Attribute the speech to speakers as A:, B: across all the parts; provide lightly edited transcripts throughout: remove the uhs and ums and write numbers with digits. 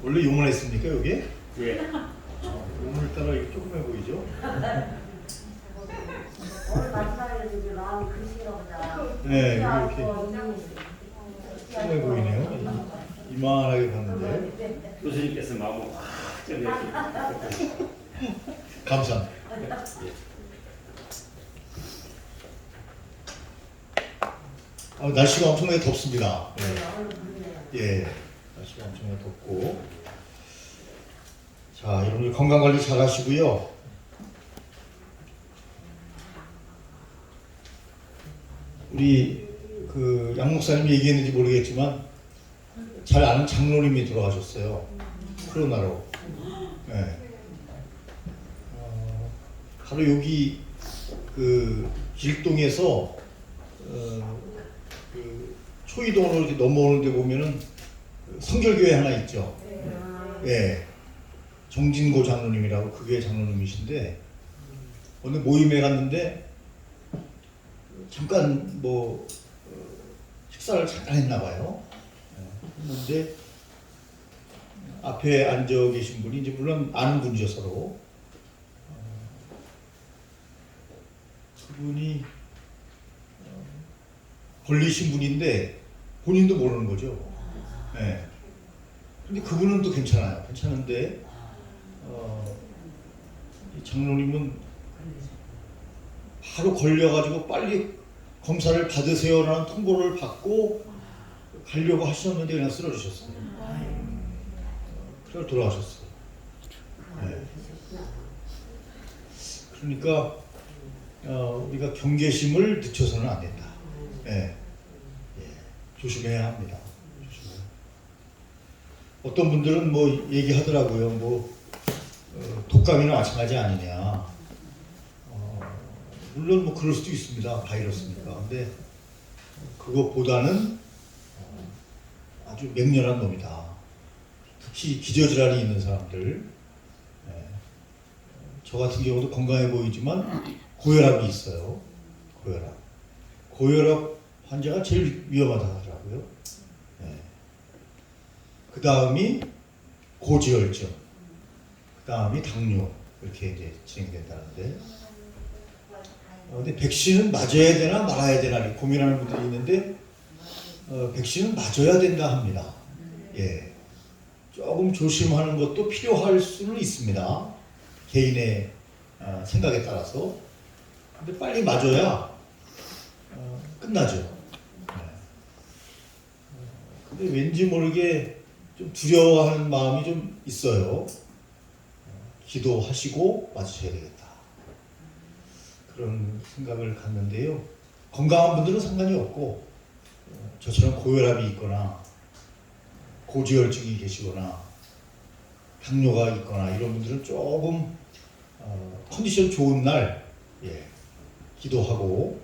A: 원래 용을 했습니까 여기?
B: 예.
A: 오늘따라 이게 조그매 보이죠?
C: 오늘 마지막에 이제 마음이 크신가 보다.
A: 네, 이렇게 조그매 보이네요. 이만하게 봤는데.
B: 교수님께서 마음을 확 ጨ내주셨어요.
A: 감사합니다. 날씨가 엄청나게 덥습니다. 예, 날씨가 엄청나게 덥고. 자, 여러분 건강 관리 잘 하시고요. 우리 그 양 목사님이 얘기했는지 모르겠지만 잘 아는 장로님이 돌아가셨어요. 코로나로. 네. 바로 여기 그 길동에서 그 초이동으로 이렇게 넘어오는 데 보면은 성결교회 하나 있죠. 예. 정진고 장로님이라고 그 교회 장로님이신데 어느 모임에 갔는데 잠깐 뭐 식사를 잠깐 했나 봐요. 했는데 앞에 앉아 계신 분이 이제 물론 아는 분이죠 서로. 그분이 걸리신 분인데 본인도 모르는 거죠. 네. 근데 그분은 또 괜찮아요. 괜찮은데 이 장로님은 바로 걸려가지고 빨리 검사를 받으세요라는 통보를 받고 가려고 하셨는데 그냥 쓰러지셨어요. 그래서 돌아가셨어요. 네. 그러니까 우리가 경계심을 늦춰서는 안 된다. 네. 예. 조심해야 합니다. 조심해야. 어떤 분들은 뭐 얘기하더라고요. 뭐 독감이나 마찬가지 아니냐. 물론 뭐 그럴 수도 있습니다. 바이러스니까. 근데 그것보다는 아주 맹렬한 놈이다. 특히 기저질환이 있는 사람들. 예. 저 같은 경우도 건강해 보이지만 고혈압이 있어요. 고혈압. 고혈압 환자가 제일 위험하다 하더라고요. 예. 그 다음이 고지혈증. 그 다음이 당뇨. 이렇게 이제 진행된다는데. 근데 백신은 맞아야 되나 말아야 되나 이렇게 고민하는 분들이 있는데 백신은 맞아야 된다 합니다. 예. 조금 조심하는 것도 필요할 수는 있습니다. 개인의 생각에 따라서. 근데 빨리 맞아야 끝나죠. 네. 근데 왠지 모르게 좀 두려워하는 마음이 좀 있어요. 기도하시고 맞으셔야 되겠다. 그런 생각을 갖는데요. 건강한 분들은 상관이 없고 저처럼 고혈압이 있거나 고지혈증이 계시거나 당뇨가 있거나 이런 분들은 조금 컨디션 좋은 날 기도하고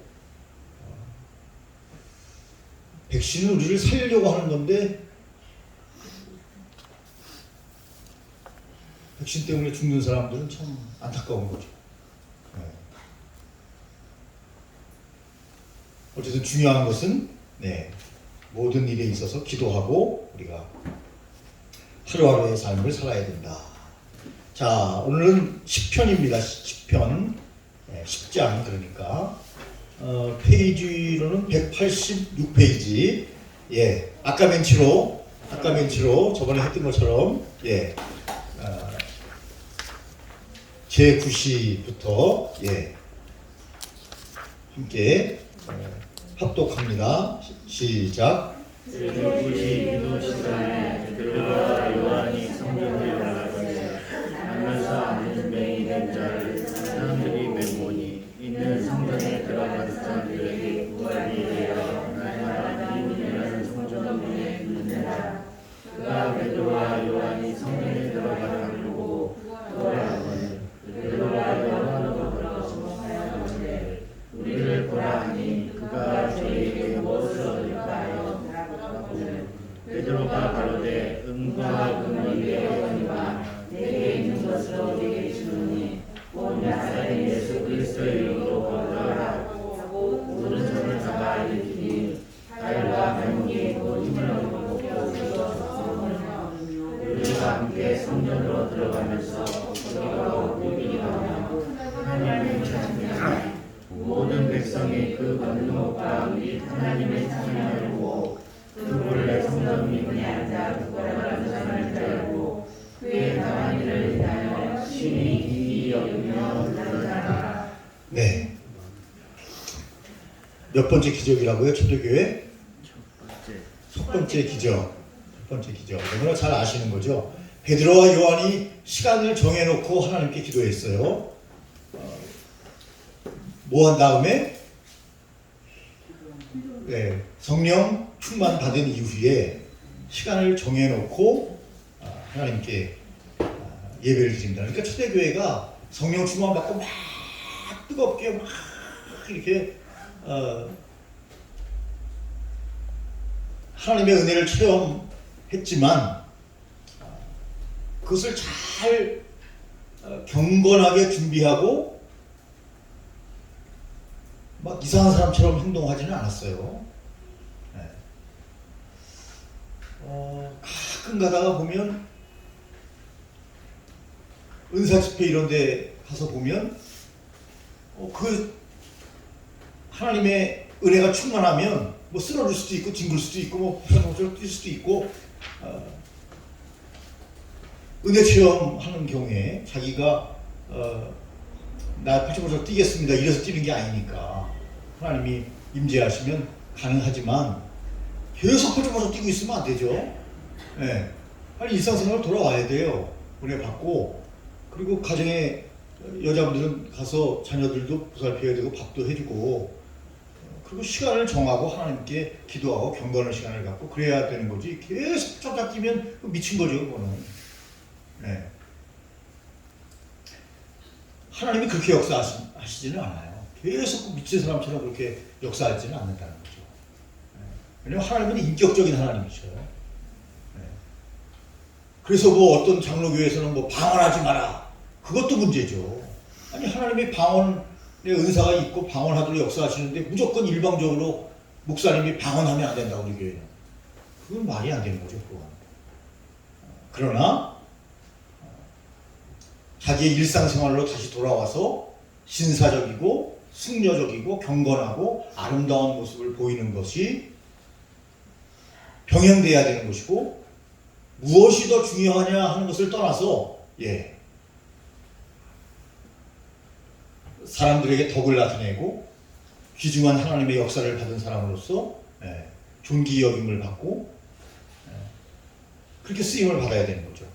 A: 백신은 우리를 살리려고 하는 건데 백신 때문에 죽는 사람들은 참 안타까운 거죠. 어쨌든 중요한 것은 모든 일에 있어서 기도하고 우리가 하루하루의 삶을 살아야 된다. 자, 오늘은 10편입니다. 10편. 10장 그러니까 페이지로는 186페이지. 예, 아까 벤치로 저번에 했던 것처럼 제9시부터 함께 합독합니다. 시작.
B: 제9시 유도 시간에 베드로와 요한이 성전에 올라가서 하면서 아는 맹이 된 자를 사람들이 맹모니 이는 성전에 들어간 사람들에게 구하기 위하여 나라 비운이라는 성전문에 있느니라. 그가 베드로와 요한이 성전에 들어가는 보고 돌아오거늘 베드로와 요한으로 걸어서 하여는데 우리를 보라 하니 그가 저희에게 무엇을 얻을까요? 베드로가 가로되 은과 금이 되었거니와 내게 있는 것을 우리에게 주노니 곧 나사렛 예수 그리스도의 이름으로 거두어라 하고 모든 손을 잡아 일으키니 달과 발목에 곧 힘을 얻고 벗겨서 우리가 함께 성전으로 들어가면서 기도하고 예배하며 하나님을 찬양하며 모든 백성이 그 건너가 및 하나님의 찬양을 보고 그 본래 성전 밑에 앉아 구걸하는 사람을 따르고 그의 당한 일을 인하여 심히 기이 여기며 놀라더라.
A: 네. 몇 번째 기적이라고요? 초대교회? 첫 번째 기적. 첫 번째 기적. 너무나 잘 아시는 거죠. 베드로와 요한이 시간을 정해놓고 하나님께 기도했어요. 뭐 한 다음에? 네, 성령 충만 받은 이후에 시간을 정해놓고 하나님께 예배를 드립니다. 그러니까 초대교회가 성령 충만 받고 막 뜨겁게 막 이렇게 하나님의 은혜를 체험했지만 그것을 잘 경건하게 준비하고 막 이상한 사람처럼 행동하지는 않았어요. 네. 가끔 가다가 보면 은사 집회 이런 데 가서 보면 그 하나님의 은혜가 충만하면 뭐 쓰러질 수도 있고 뒹굴 수도 있고 뭐 허설허설 뛸 수도 있고 은혜 체험하는 경우에 자기가 나 팔짝팔짝 뛰겠습니다 이래서 뛰는 게 아니니까 하나님이 임재하시면 가능하지만 계속 팔짝팔짝 뛰고 있으면 안 되죠. 네. 빨리 일상생활로 돌아와야 돼요. 은혜 받고 그리고 가정에 여자분들은 가서 자녀들도 보살펴야 되고 밥도 해주고 그리고 시간을 정하고 하나님께 기도하고 경건한 시간을 갖고 그래야 되는 거지. 계속 쫓아 뛰면 미친 거죠, 그거는. 네. 하나님이 그렇게 역사하시지는 않아요. 계속 미친 사람처럼 그렇게 역사하지는 않는다는 거죠. 네. 왜냐하면 하나님은 인격적인 하나님이셔요. 네. 그래서 뭐 어떤 장로교회에서는 뭐 방언하지 마라. 그것도 문제죠. 아니 하나님의 방언의 은사가 있고 방언하도록 역사하시는데 무조건 일방적으로 목사님이 방언하면 안 된다고 우리 교회는. 그건 말이 안 되는 거죠. 그건. 그러나 자기의 일상생활로 다시 돌아와서 신사적이고 승려적이고 경건하고 아름다운 모습을 보이는 것이 병행돼야 되는 것이고 무엇이 더 중요하냐 하는 것을 떠나서 사람들에게 덕을 나타내고 귀중한 하나님의 역사를 받은 사람으로서 존귀 여김을 받고 그렇게 쓰임을 받아야 되는 거죠.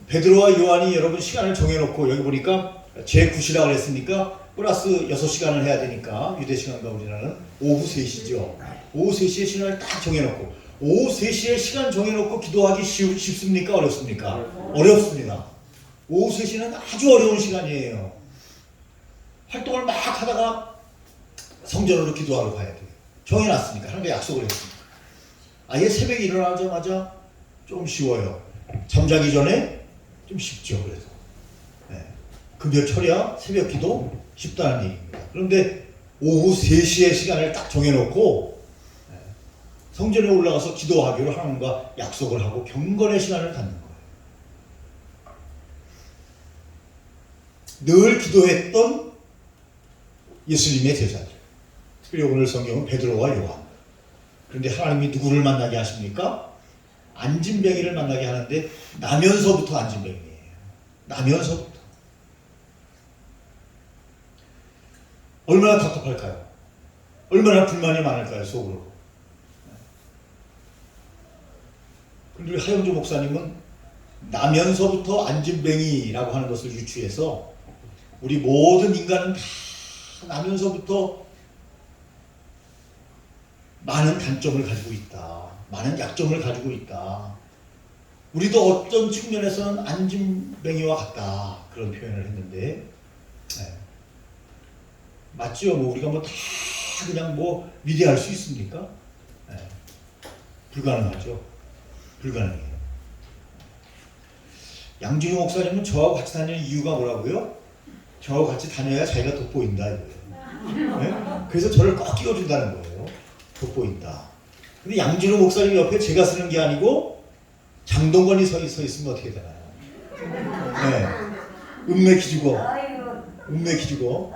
A: 베드로와 요한이 여러분 시간을 정해놓고 여기 보니까 제9시라고 했으니까 플러스 6시간을 해야 되니까 유대 시간과 우리나라는 오후 3시죠. 오후 3시에 시간을 딱 정해놓고 오후 3시에 시간 정해놓고 기도하기 쉽습니까? 어렵습니까? 어렵습니다. 오후 3시는 아주 어려운 시간이에요. 활동을 막 하다가 성전으로 기도하러 가야 돼요. 정해놨으니까 하나님께 약속을 했으니까. 아예 새벽에 일어나자마자 좀 쉬워요. 잠자기 전에 좀 쉽죠. 그래서 금요 철야 새벽 기도 쉽다는 얘기입니다. 그런데 오후 3시에 시간을 딱 정해놓고 성전에 올라가서 기도하기로 하나님과 약속을 하고 경건의 시간을 갖는 거예요. 늘 기도했던 예수님의 제자들. 그리고 오늘 성경은 베드로와 요한. 그런데 하나님이 누구를 만나게 하십니까? 안진뱅이를 만나게 하는데 나면서부터 안진뱅이에요. 나면서부터. 얼마나 답답할까요? 얼마나 불만이 많을까요? 속으로. 그런데 하영조 목사님은 나면서부터 안진뱅이라고 하는 것을 유추해서 우리 모든 인간은 다 나면서부터 많은 단점을 가지고 있다. 많은 약점을 가지고 있다. 우리도 어떤 측면에서는 안진뱅이와 같다. 그런 표현을 했는데 맞죠? 뭐 우리가 뭐 다 그냥 뭐 위대할 수 있습니까? 불가능하죠. 불가능해요. 양준호 목사님은 저하고 같이 다니는 이유가 뭐라고요? 저하고 같이 다녀야 자기가 돋보인다 이거예요. 네? 그래서 저를 꼭 끼워준다는 거예요. 돋보인다. 근데 양준호 목사님 옆에 제가 쓰는 게 아니고 장동건이 서 있으면 어떻게 되나요? 네. 읍내 기주고,
C: 아이고.
A: 읍내 기주고,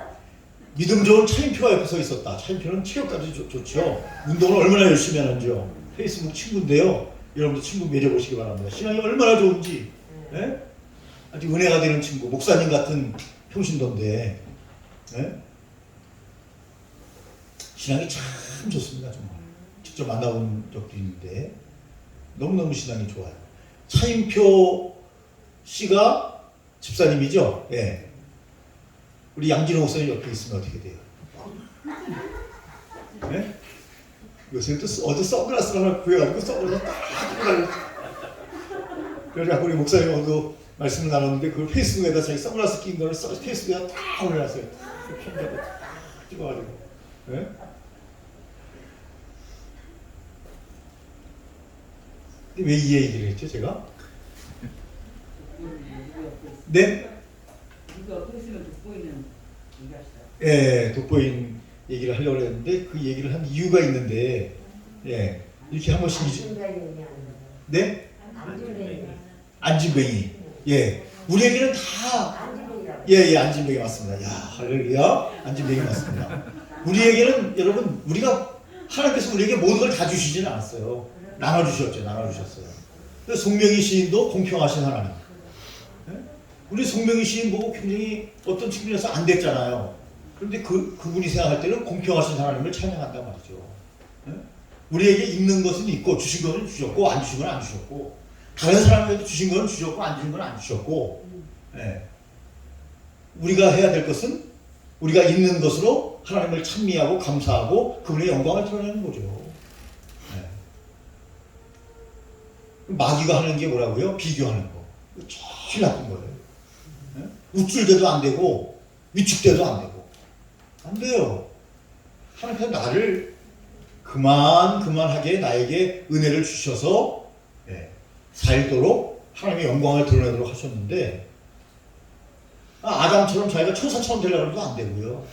A: 믿음 좋은 차인표가 옆에 서 있었다. 차인표는 체력까지 좋죠. 운동을 얼마나 열심히 하는지요. 페이스북 친구인데요. 여러분도 친구 맺어보시기 바랍니다. 신앙이 얼마나 좋은지. 네? 아주 은혜가 되는 친구, 목사님 같은 평신도인데, 네? 신앙이 참 좋습니다. 정말 직접 만나본 적도 있는데 너무너무 신앙이 좋아요. 차인표 씨가 집사님이죠. 예. 우리 양진호 목사님 옆에 있으면 어떻게 돼요? 네? 요새 또 어제 선글라스를 하나 구해가지고 선글라스 딱 끼고 다녔어요. 그래서 우리 목사님하고도 말씀을 나눴는데 그걸 페이스북에다 자기 선글라스 낀 거를 페이스북에다 딱 올려놨어요. 딱 찍어가지고. 네? 왜 이 얘기를 했죠, 제가? 네?
B: 이거 옆에 있으면 돋보이는 얘기합시다.
A: 예, 돋보인 얘기를 하려고 했는데 그 얘기를 한 이유가 있는데, 예, 이렇게 한 번씩 네? 안진뱅이. 예, 우리에게는 다 예, 안진뱅이 맞습니다. 야, 할렐루야, 안진뱅이 맞습니다. 우리에게는 여러분 우리가 하나님께서 우리에게 모든 걸 다 주시지는 않았어요. 나눠주셨죠, 나눠주셨어요. 송명희 시인도 공평하신 하나님. 예? 우리 송명희 시인 보고 굉장히 어떤 측면에서 안 됐잖아요. 그런데 그분이 생각할 때는 공평하신 하나님을 찬양한단 말이죠. 예? 우리에게 있는 것은 있고 주신 것은 주셨고 안 주신 건 안 주셨고 다른 사람에게도 주신 건 주셨고 안 주신 건 안 주셨고 예. 우리가 해야 될 것은 우리가 있는 것으로 하나님을 찬미하고 감사하고 그분의 영광을 드러내는 거죠. 마귀가 하는 게 뭐라고요? 비교하는 거. 제일 나쁜 거예요. 우쭐대도 안 되고 위축대도 안 되고 안 돼요. 하나님께서 나를 그만하게 나에게 은혜를 주셔서 살도록 하나님의 영광을 드러내도록 하셨는데 아담처럼 자기가 천사처럼 되려고 해도 안 되고요.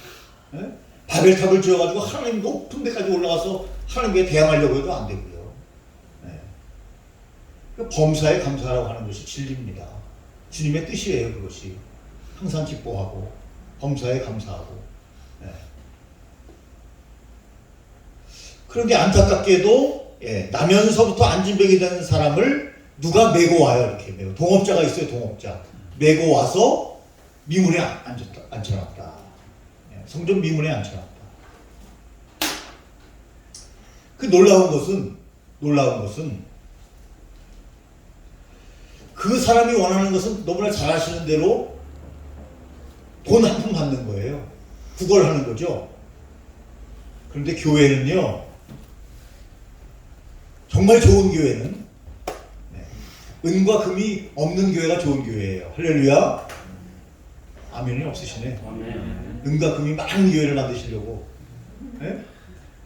A: 바벨탑을 지어가지고 하나님 높은 데까지 올라가서 하나님께 대항하려고 해도 안 되고요. 범사에 감사하라고 하는 것이 진리입니다. 주님의 뜻이에요. 그것이 항상 기뻐하고 범사에 감사하고. 그런데 안타깝게도 나면서부터 안진뱅이 된 사람을 누가 메고 와요. 이렇게 메고 동업자가 있어요. 동업자 메고 와서 미문에 앉혀놨다. 성전 미문에 앉혀놨다. 그 놀라운 것은 그 사람이 원하는 것은 너무나 잘 아시는 대로 돈 한 푼 받는 거예요. 구걸하는 거죠. 그런데 교회는요, 정말 좋은 교회는 은과 금이 없는 교회가 좋은 교회예요. 할렐루야. 아멘이 없으시네. 은과 금이 많은 교회를 만드시려고.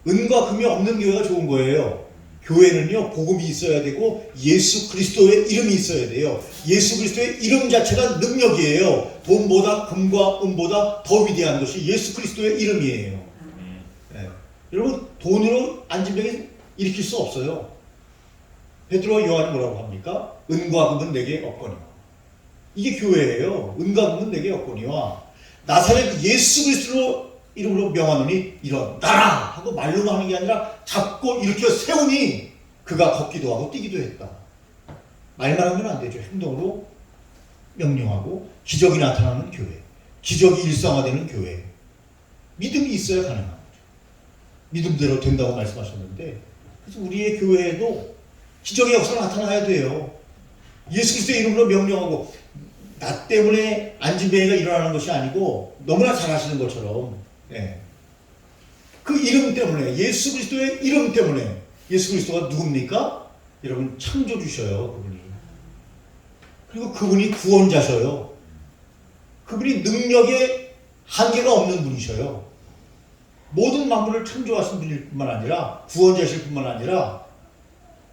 A: 은과 금이 없는 교회가 좋은 거예요. 교회는요, 복음이 있어야 되고 예수 그리스도의 이름이 있어야 돼요. 예수 그리스도의 이름 자체가 능력이에요. 돈보다 금과 은보다 더 위대한 것이 예수 그리스도의 이름이에요. 여러분, 돈으로 안진뱅이 일으킬 수 없어요. 베드로와 요한이 뭐라고 합니까? 은과 금은 내게 없거니와. 이게 교회예요. 은과 금은 내게 없거니와. 나사렛 예수 그리스도 이름으로 명하노니 일어나라 하고 말로만 하는 게 아니라 잡고 일으켜 세우니 그가 걷기도 하고 뛰기도 했다. 말만 하면 안 되죠. 행동으로 명령하고 기적이 나타나는 교회, 기적이 일상화되는 교회. 믿음이 있어야 가능한 거죠. 믿음대로 된다고 말씀하셨는데, 그래서 우리의 교회에도 기적의 역사가 나타나야 돼요. 예수 그리스도의 이름으로 명령하고, 나 때문에 안진뱅이가 일어나는 것이 아니고 너무나 잘 아시는 것처럼 그 이름 때문에, 예수 그리스도의 이름 때문에. 예수 그리스도가 누굽니까? 여러분, 창조주셔요. 그분이. 그리고 그분이 구원자셔요. 그분이 능력에 한계가 없는 분이셔요. 모든 만물을 창조하신 분일 뿐만 아니라, 구원자실 뿐만 아니라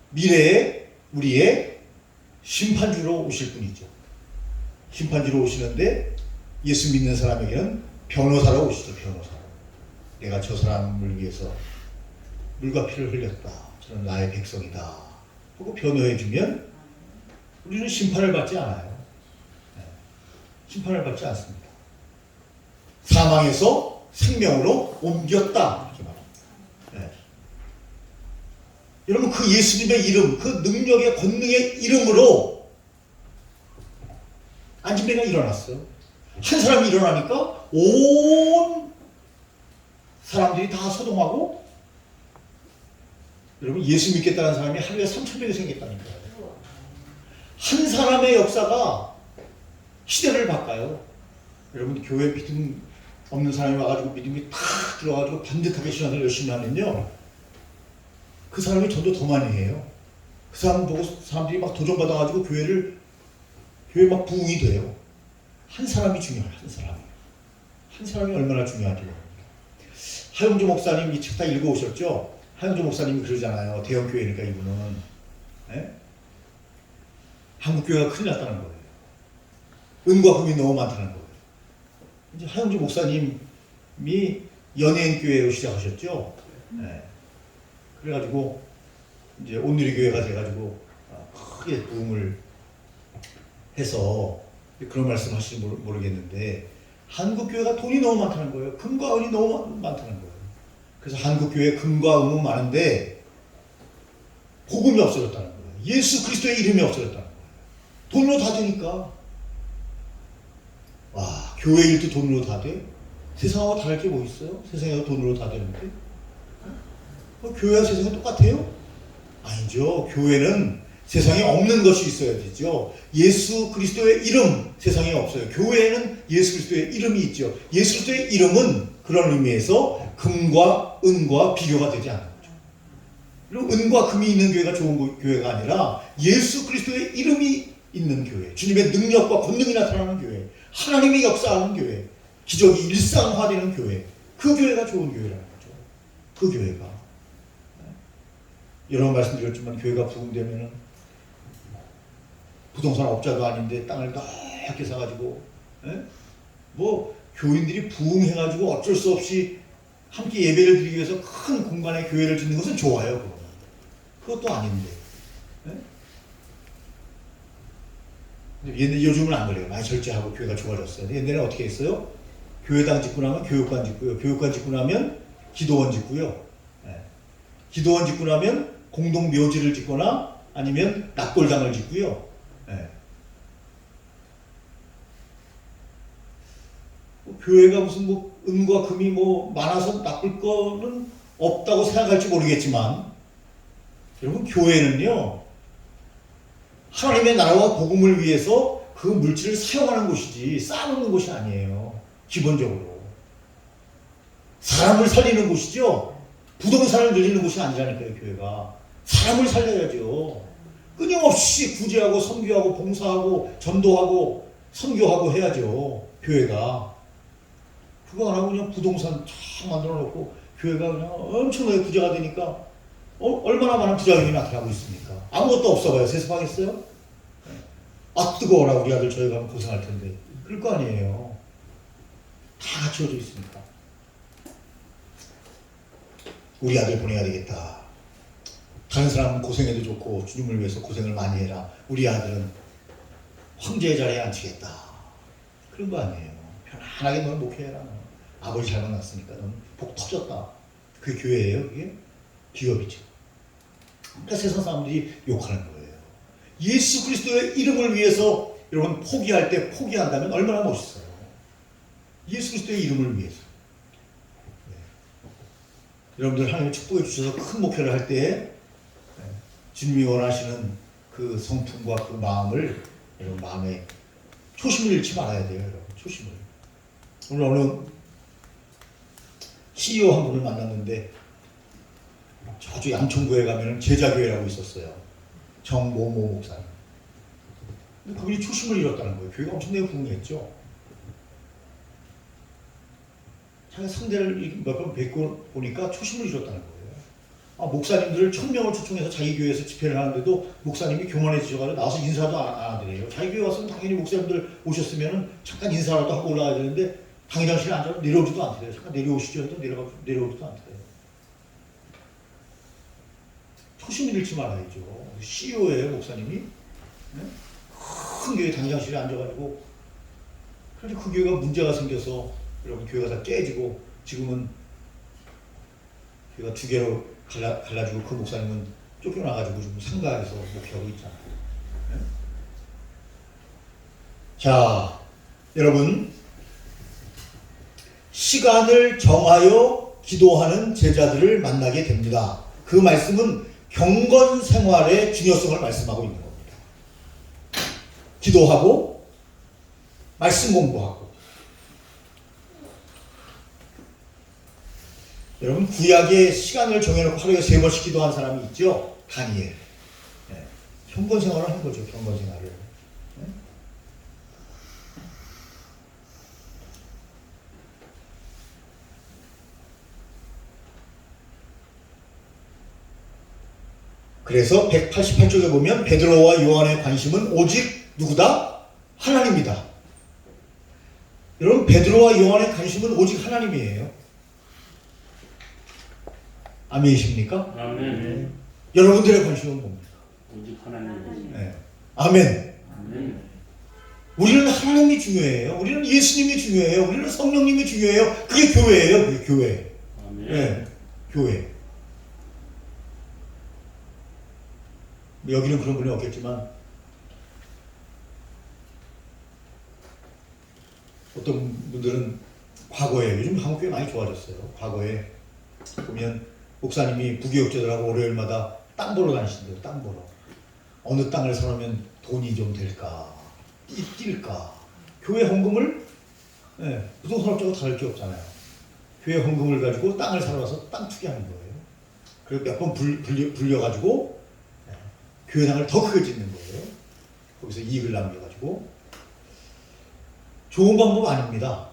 A: 미래에 우리의 심판주로 오실 분이죠. 심판주로 오시는데 예수 믿는 사람에게는 변호사로 오시죠. 변호사로. 내가 저 사람을 위해서 물과 피를 흘렸다. 저는 나의 백성이다. 하고 변호해주면 우리는 심판을 받지 않아요. 네. 심판을 받지 않습니다. 사망에서 생명으로 옮겼다 이렇게 말합니다. 네. 여러분 그 예수님의 이름, 그 능력의 권능의 이름으로 안진뱅이가 일어났어요. 한 사람이 일어나니까 온 사람들이 다 소동하고, 여러분 예수 믿겠다는 사람이 하루에 3,000명이 생겼다니까요. 한 사람의 역사가 시대를 바꿔요. 여러분 교회 믿음 없는 사람이 와가지고 믿음이 탁 들어가지고 반듯하게 신앙을 열심히 하면요, 그 사람이 전도 더 많이 해요. 그 사람 보고 사람들이 막 도전받아가지고 교회 막 부흥이 돼요. 한 사람이 중요해요. 한 사람이 얼마나 중요하죠. 하용조 목사님 이 책 다 읽어오셨죠? 하용조 목사님이 그러잖아요. 대형교회니까 이분은. 네? 한국교회가 큰일 났다는 거예요. 은과 금이 너무 많다는 거예요. 이제 하용조 목사님이 연예인교회로 시작하셨죠? 네. 그래가지고 이제 온누리교회가 돼가지고 크게 부흥을 해서 그런 말씀 하실지 모르겠는데, 한국교회가 돈이 너무 많다는 거예요. 금과 은이 너무 많다는 거예요. 그래서 한국교회 금과 은은 많은데 복음이 없어졌다는 거예요. 예수 그리스도의 이름이 없어졌다는 거예요. 돈으로 다 되니까. 와, 교회 일도 돈으로 다 돼? 세상하고 다를 게 뭐 있어요? 세상에 돈으로 다 되는데? 교회와 세상은 똑같아요? 아니죠. 교회는 세상에 없는 것이 있어야 되죠. 예수 그리스도의 이름 세상에 없어요. 교회에는 예수 그리스도의 이름이 있죠. 예수 그리스도의 이름은 그런 의미에서 금과 은과 비교가 되지 않는 거죠. 그리고 은과 금이 있는 교회가 좋은 교회가 아니라 예수 그리스도의 이름이 있는 교회, 주님의 능력과 권능이 나타나는 교회, 하나님이 역사하는 교회, 기적이 일상화되는 교회, 그 교회가 좋은 교회라는 거죠. 그 교회가. 여러 번 말씀드렸지만 교회가 부흥되면은 부동산 업자도 아닌데 땅을 넓게 사가지고, 뭐 교인들이 부흥해가지고 어쩔 수 없이 함께 예배를 드리기 위해서 큰 공간에 교회를 짓는 것은 좋아요. 그것도 아닌데. 옛날 요즘은 안 그래요. 많이 절제하고 교회가 좋아졌어요. 옛날에 어떻게 했어요? 교회당 짓고 나면 교육관 짓고요. 교육관 짓고 나면 기도원 짓고요. 기도원 짓고 나면 공동 묘지를 짓거나 아니면 납골당을 짓고요. 교회가 무슨 뭐 은과 금이 뭐 많아서 나쁠 거는 없다고 생각할지 모르겠지만, 여러분 교회는요 하나님의 나라와 복음을 위해서 그 물질을 사용하는 곳이지 쌓아놓는 곳이 아니에요. 기본적으로 사람을 살리는 곳이죠. 부동산을 늘리는 곳이 아니라니까요. 교회가 사람을 살려야죠. 끊임없이 구제하고 선교하고 봉사하고 전도하고 선교하고 해야죠. 교회가 그거 안 하고 그냥 부동산 쫙 만들어 놓고 교회가 그냥 엄청나게 부자가 되니까 얼마나 많은 부자금이 나타나고 있습니까? 아무것도 없어봐요. 세습하겠어요? 아 뜨거워라 우리 아들 저희 가면 고생할 텐데. 그럴 거 아니에요. 다 갖춰져 있으니까. 우리 아들 보내야 되겠다. 다른 사람은 고생해도 좋고 주님을 위해서 고생을 많이 해라. 우리 아들은 황제의 자리에 앉히겠다. 그런 거 아니에요. 편안하게 너는 목회해라. 아버지 잘 만났으니까 너는 복 터졌다. 그게 교회예요? 그게? 기업이죠. 그러니까 세상 사람들이 욕하는 거예요. 예수 그리스도의 이름을 위해서 여러분 포기할 때 포기한다면 얼마나 멋있어요. 예수 그리스도의 이름을 위해서. 여러분들 하나님 축복해 주셔서 큰 목회를 할 때 주님이 원하시는 그 성품과 그 마음을 여러분 마음에 초심을 잃지 말아야 돼요. 여러분 초심을. 오늘 어느 CEO 한 분을 만났는데 저쪽 양천구에 가면 제자교회라고 있었어요. 정모모 목사님. 근데 그분이 초심을 잃었다는 거예요. 교회가 엄청나게 부흥했죠. 자기가 상대를 몇 번 뵙고 보니까 초심을 잃었다는 거예요. 목사님들을 1000명을 초청해서 자기 교회에서 집회를 하는데도 목사님이 교만해지셔가지고 나와서 인사도 안 하더래요. 자기 교회 왔으면 당연히 목사님들 오셨으면 잠깐 인사라도 하고 올라가야 되는데 당회장실에 앉아서 내려오지도 않더래요. 잠깐 내려오시죠 해도 내려오지도 않더래요. 초심을 잃지 말아야죠. CEO예요 목사님이. 네? 큰 교회 당장실에 앉아가지고, 그런데 그 교회가 문제가 생겨서 여러분 교회가 다 깨지고 지금은 교회가 두 개로 갈라지고 그 목사님은 쫓겨나가지고 지금 상가에서 목회하고 있잖아요. 네? 자, 여러분, 시간을 정하여 기도하는 제자들을 만나게 됩니다. 그 말씀은 경건 생활의 중요성을 말씀하고 있는 겁니다. 기도하고 말씀 공부하고. 여러분, 구약에 시간을 정해놓고 하루에 3번씩 기도한 사람이 있죠? 다니엘. 네. 경건 생활을 한 거죠. 경건 생활을. 네? 그래서 188쪽에 보면 베드로와 요한의 관심은 오직 누구다? 하나님이다. 여러분, 베드로와 요한의 관심은 오직 하나님이에요. 아멘이십니까?
B: 아멘.
A: 여러분들의 관심은 뭡니까?
B: 오직 하나님.
A: 네. 아멘.
B: 아멘.
A: 우리는 하나님이 중요해요. 우리는 예수님이 중요해요. 우리는 성령님이 중요해요. 그게 교회예요. 그게 교회.
B: 아멘.
A: 네. 교회. 여기는 그런 분이 없겠지만 어떤 분들은 과거에, 요즘 한국교회 많이 좋아졌어요. 과거에 보면 목사님이 부교육자들하고 월요일마다 땅 보러 다니신대요. 땅 보러. 어느 땅을 사놓으면 돈이 좀 될까, 뛸까. 교회 헌금을, 네, 부동산업자가 다를 게 없잖아요. 교회 헌금을 가지고 땅을 사러 가서 땅 투기하는 거예요. 그리고 몇 번 불려가지고 교회당을 더 크게 짓는 거예요. 거기서 이익을 남겨가지고. 좋은 방법 아닙니다.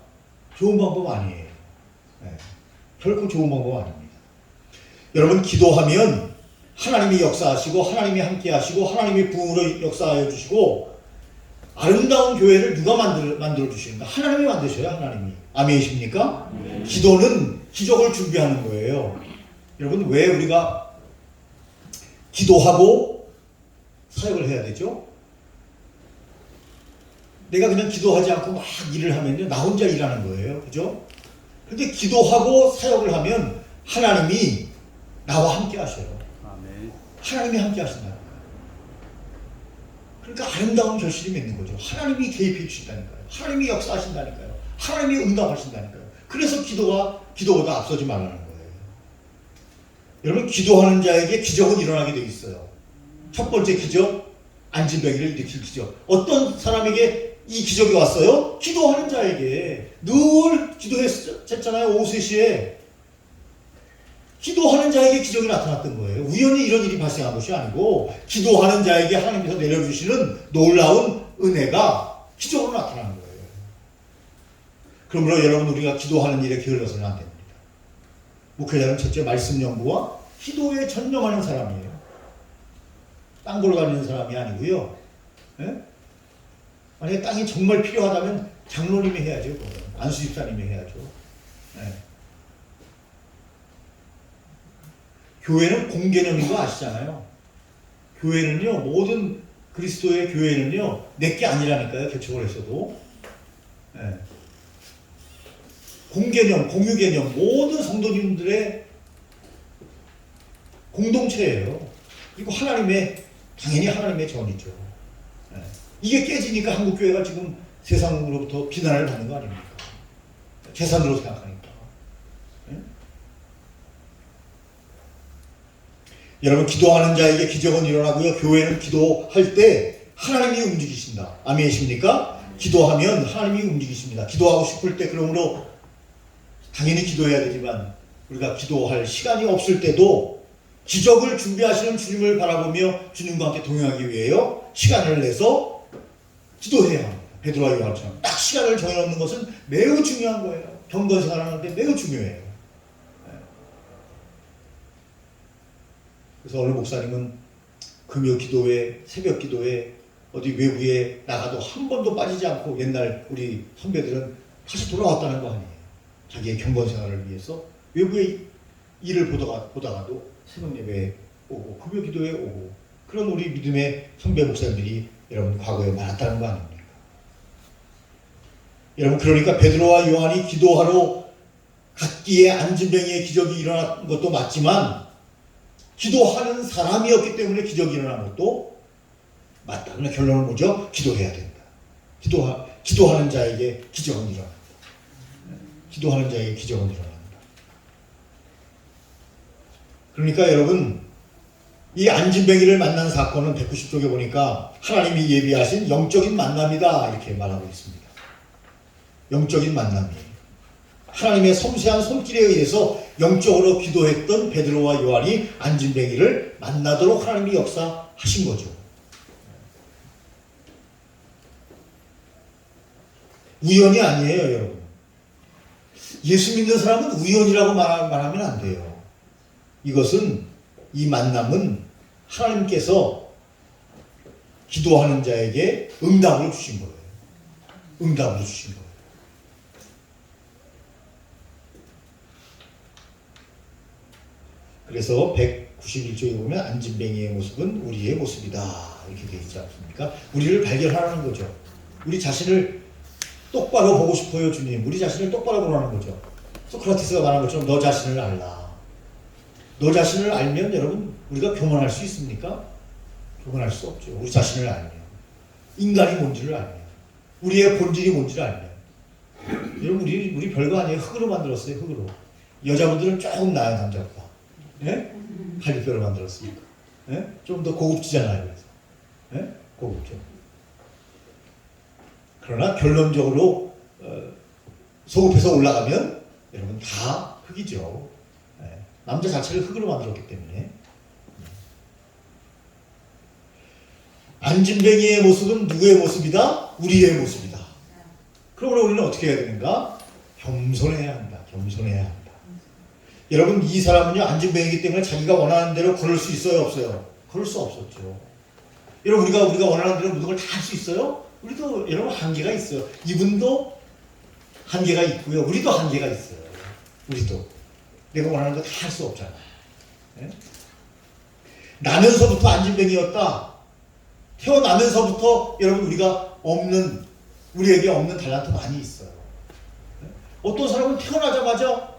A: 좋은 방법 아니에요. 네. 결코 좋은 방법 아닙니다. 여러분, 기도하면 하나님이 역사하시고 하나님이 함께 하시고 하나님이 부흥으로 역사하여 주시고 아름다운 교회를 누가 만들어 주시는가? 하나님이 만드셔요. 하나님이. 아멘이십니까? 기도는 기적을 준비하는 거예요. 여러분, 왜 우리가 기도하고 사역을 해야 되죠? 내가 그냥 기도하지 않고 막 일을 하면요, 나 혼자 일하는 거예요. 그죠? 근데 기도하고 사역을 하면 하나님이 나와 함께 하셔요.
B: 아멘.
A: 하나님이 함께 하신다니까요. 그러니까 아름다운 결실이 맺는 거죠. 하나님이 개입해 주신다니까요. 하나님이 역사하신다니까요. 하나님이 응답하신다니까요. 그래서 기도보다 앞서지 말라는 거예요. 여러분, 기도하는 자에게 기적은 일어나게 되어 있어요. 첫 번째 기적, 안진병이를 일으킬 기적. 어떤 사람에게 이 기적이 왔어요? 기도하는 자에게. 늘 기도했잖아요. 오후 3시에. 기도하는 자에게 기적이 나타났던 거예요. 우연히 이런 일이 발생한 것이 아니고 기도하는 자에게 하나님께서 내려주시는 놀라운 은혜가 기적으로 나타나는 거예요. 그러므로 여러분, 우리가 기도하는 일에 게을러서는 안 됩니다. 목회자는 첫째 말씀 연구와 기도에 전념하는 사람이에요. 땅 보러 다니는 사람이 아니고요. 예? 만약에 땅이 정말 필요하다면 장로님이 해야죠. 안수집사님이 해야죠. 예. 교회는 공개념인 거 아시잖아요. 교회는요, 모든 그리스도의 교회는요, 내게 아니라니까요. 개척을 했어도. 예. 공개념, 공유개념, 모든 성도님들의 공동체예요. 그리고 당연히 하나님의 전이죠. 예. 이게 깨지니까 한국교회가 지금 세상으로부터 비난을 받는 거 아닙니까? 재산으로 생각하니까. 예? 여러분, 기도하는 자에게 기적은 일어나고요. 교회는 기도할 때 하나님이 움직이신다. 아멘이십니까? 기도하면 하나님이 움직이십니다. 기도하고 싶을 때, 그러므로 당연히 기도해야 되지만 우리가 기도할 시간이 없을 때도 기적을 준비하시는 주님을 바라보며 주님과 함께 동행하기 위해요, 시간을 내서 기도해야 합니다. 베드로와 요한처럼 딱 시간을 정해놓는 것은 매우 중요한 거예요. 경건 생활하는데 매우 중요해요. 그래서 어느 목사님은 금요 기도회, 새벽 기도회, 어디 외부에 나가도 한 번도 빠지지 않고 옛날 우리 선배들은 다시 돌아왔다는 거 아니에요. 자기의 경건 생활을 위해서 외부에 일을 보다가도 새벽 예배에 오고 금요 기도에 오고 그런 우리 믿음의 선배 목사님들이 여러분 과거에 많았다는 거 아닙니까? 여러분 그러니까 베드로와 요한이 기도하러 갔기에 안진뱅이의 기적이 일어난 것도 맞지만 기도하는 사람이었기 때문에 기적이 일어난 것도 맞다. 그러나 결론은 뭐죠? 기도해야 된다. 기도하는 자에게 기적은 일어난다. 기도하는 자에게 기적은 일어난다. 그러니까 여러분 이 안진뱅이를 만난 사건은 190쪽에 보니까 하나님이 예비하신 영적인 만남이다 이렇게 말하고 있습니다. 영적인 만남이에요. 하나님의 섬세한 손길에 의해서 영적으로 기도했던 베드로와 요한이 안진뱅이를 만나도록 하나님이 역사하신 거죠. 우연이 아니에요, 여러분. 예수 믿는 사람은 우연이라고 말하면 안 돼요. 이 만남은 하나님께서 기도하는 자에게 응답을 주신 거예요. 응답을 주신 거예요. 그래서 191쪽에 보면 안진뱅이의 모습은 우리의 모습이다 이렇게 되어 있지 않습니까? 우리를 발견하라는 거죠. 우리 자신을 똑바로 보고 싶어요, 주님. 우리 자신을 똑바로 보라는 거죠. 소크라테스가 말한 것처럼 너 자신을 알라. 너 자신을 알면 여러분 우리가 교만할 수 있습니까? 교만할 수 없죠. 우리 자신을 알면, 인간이 뭔지를 알면, 우리의 본질이 뭔지를 알면. 여러분 우리 별거 아니에요. 흙으로 만들었어요. 흙으로. 여자분들은 조금 나아요, 남자보다. 예? 갈비뼈로 만들었으니까. 예? 좀 더 고급지잖아요. 그래서. 예? 고급죠. 그러나 결론적으로 소급해서 올라가면 여러분 다 흙이죠. 예. 남자 자체를 흙으로 만들었기 때문에. 안진뱅이의 모습은 누구의 모습이다? 우리의 모습이다. 그러므로 우리는 어떻게 해야 되는가? 겸손해야 한다. 겸손해야 한다. 여러분 이 사람은요 안진뱅이기 때문에 자기가 원하는 대로 걸을 수 있어요, 없어요? 걸을 수 없었죠. 여러분 우리가 원하는 대로 모든 걸 다 할 수 있어요? 우리도 여러분 한계가 있어요. 이분도 한계가 있고요. 우리도 한계가 있어요. 우리도 내가 원하는 거 다 할 수 없잖아요. 네? 나면서부터 안진뱅이였다. 태어나면서부터 여러분 우리에게 없는 달란트 많이 있어요. 네? 어떤 사람은 태어나자마자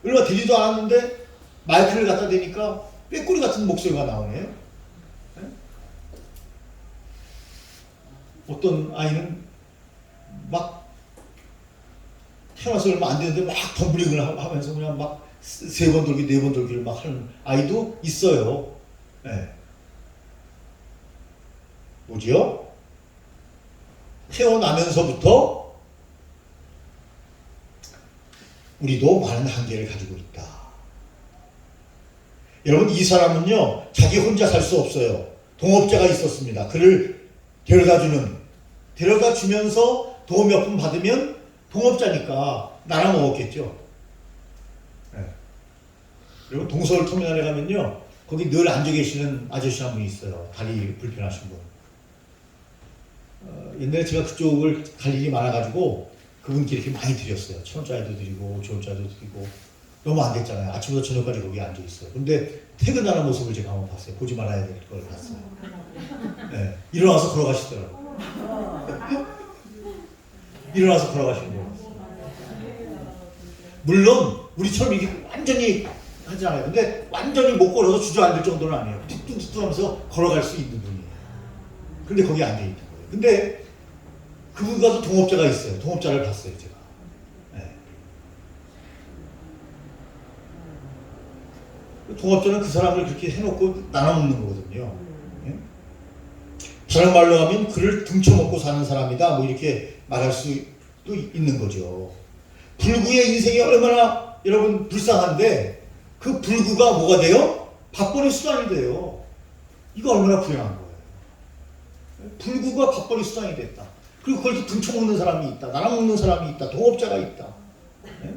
A: 얼마 되지도 않았는데 마이크를 갖다 대니까 꾀꼬리 같은 목소리가 나오네요. 네? 어떤 아이는 막 태어나서 얼마 안 되는데 막 덤블링을 하면서 그냥 막 3번 돌기, 4번 돌기를 막 하는 아이도 있어요. 네. 뭐지요? 태어나면서부터 우리도 많은 한계를 가지고 있다. 여러분 이 사람은요 자기 혼자 살 수 없어요. 동업자가 있었습니다. 그를 데려다 주면서 도움 몇 푼 받으면 동업자니까 나눠 먹었겠죠. 네. 여러분 동서울 터미널에 가면요 거기 늘 앉아 계시는 아저씨 한 분이 있어요. 다리 불편하신 분. 옛날에 제가 그쪽을 갈 일이 많아가지고 그분께 이렇게 많이 드렸어요. 1,000원짜리도 드리고 5,000원짜리도 드리고 너무 안 됐잖아요. 아침부터 저녁까지 거기 앉아 있어요. 근데 퇴근하는 모습을 제가 한번 봤어요. 보지 말아야 될 걸 봤어요. 네. 일어나서 걸어가시더라고요. 일어나서 걸어가시는 거예요. 물론 우리처럼 이렇게 완전히 하지 않아요. 근데 완전히 못 걸어서 주저앉을 정도는 아니에요. 툭툭툭 하면서 걸어갈 수 있는 분이에요. 근데 거기 앉아 있는 거예요. 근데 그분과도 동업자가 있어요. 동업자를 봤어요, 제가. 네. 동업자는 그 사람을 그렇게 해놓고 나눠 먹는 거거든요. 네? 다른 말로 하면 그를 등쳐먹고 사는 사람이다. 뭐 이렇게 말할 수도 있는 거죠. 불구의 인생이 얼마나 여러분 불쌍한데 그 불구가 뭐가 돼요? 밥벌이 수단이 돼요. 이거 얼마나 불행한 거예요. 불구가 밥벌이 수단이 됐다. 그리고 그걸 또 등쳐먹는 사람이 있다. 나눠먹는 사람이 있다. 동업자가 있다. 네?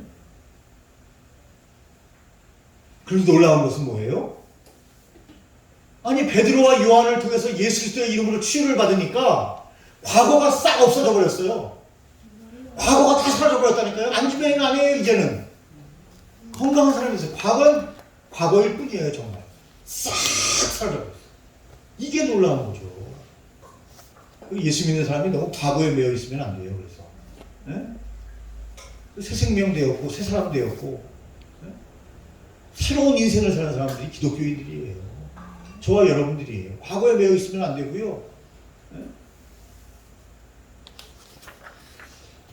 A: 그래서 놀라운 것은 뭐예요? 아니 베드로와 요한을 통해서 예수 그리스도의 이름으로 치유를 받으니까 과거가 싹 없어져 버렸어요. 과거가 다 사라져 버렸다니까요. 안진뱅이는 아니에요. 이제는 건강한 사람이 있어요. 과거는 과거일 뿐이에요. 정말 싹 사라져 버렸어요. 이게 놀라운 거죠. 예수 믿는 사람이 너무 과거에 매여 있으면 안 돼요. 그래서 새 생명 되었고 새 사람 되었고 새로운 인생을 사는 사람들이 기독교인들이에요. 저와 여러분들이에요. 과거에 매여 있으면 안 되고요.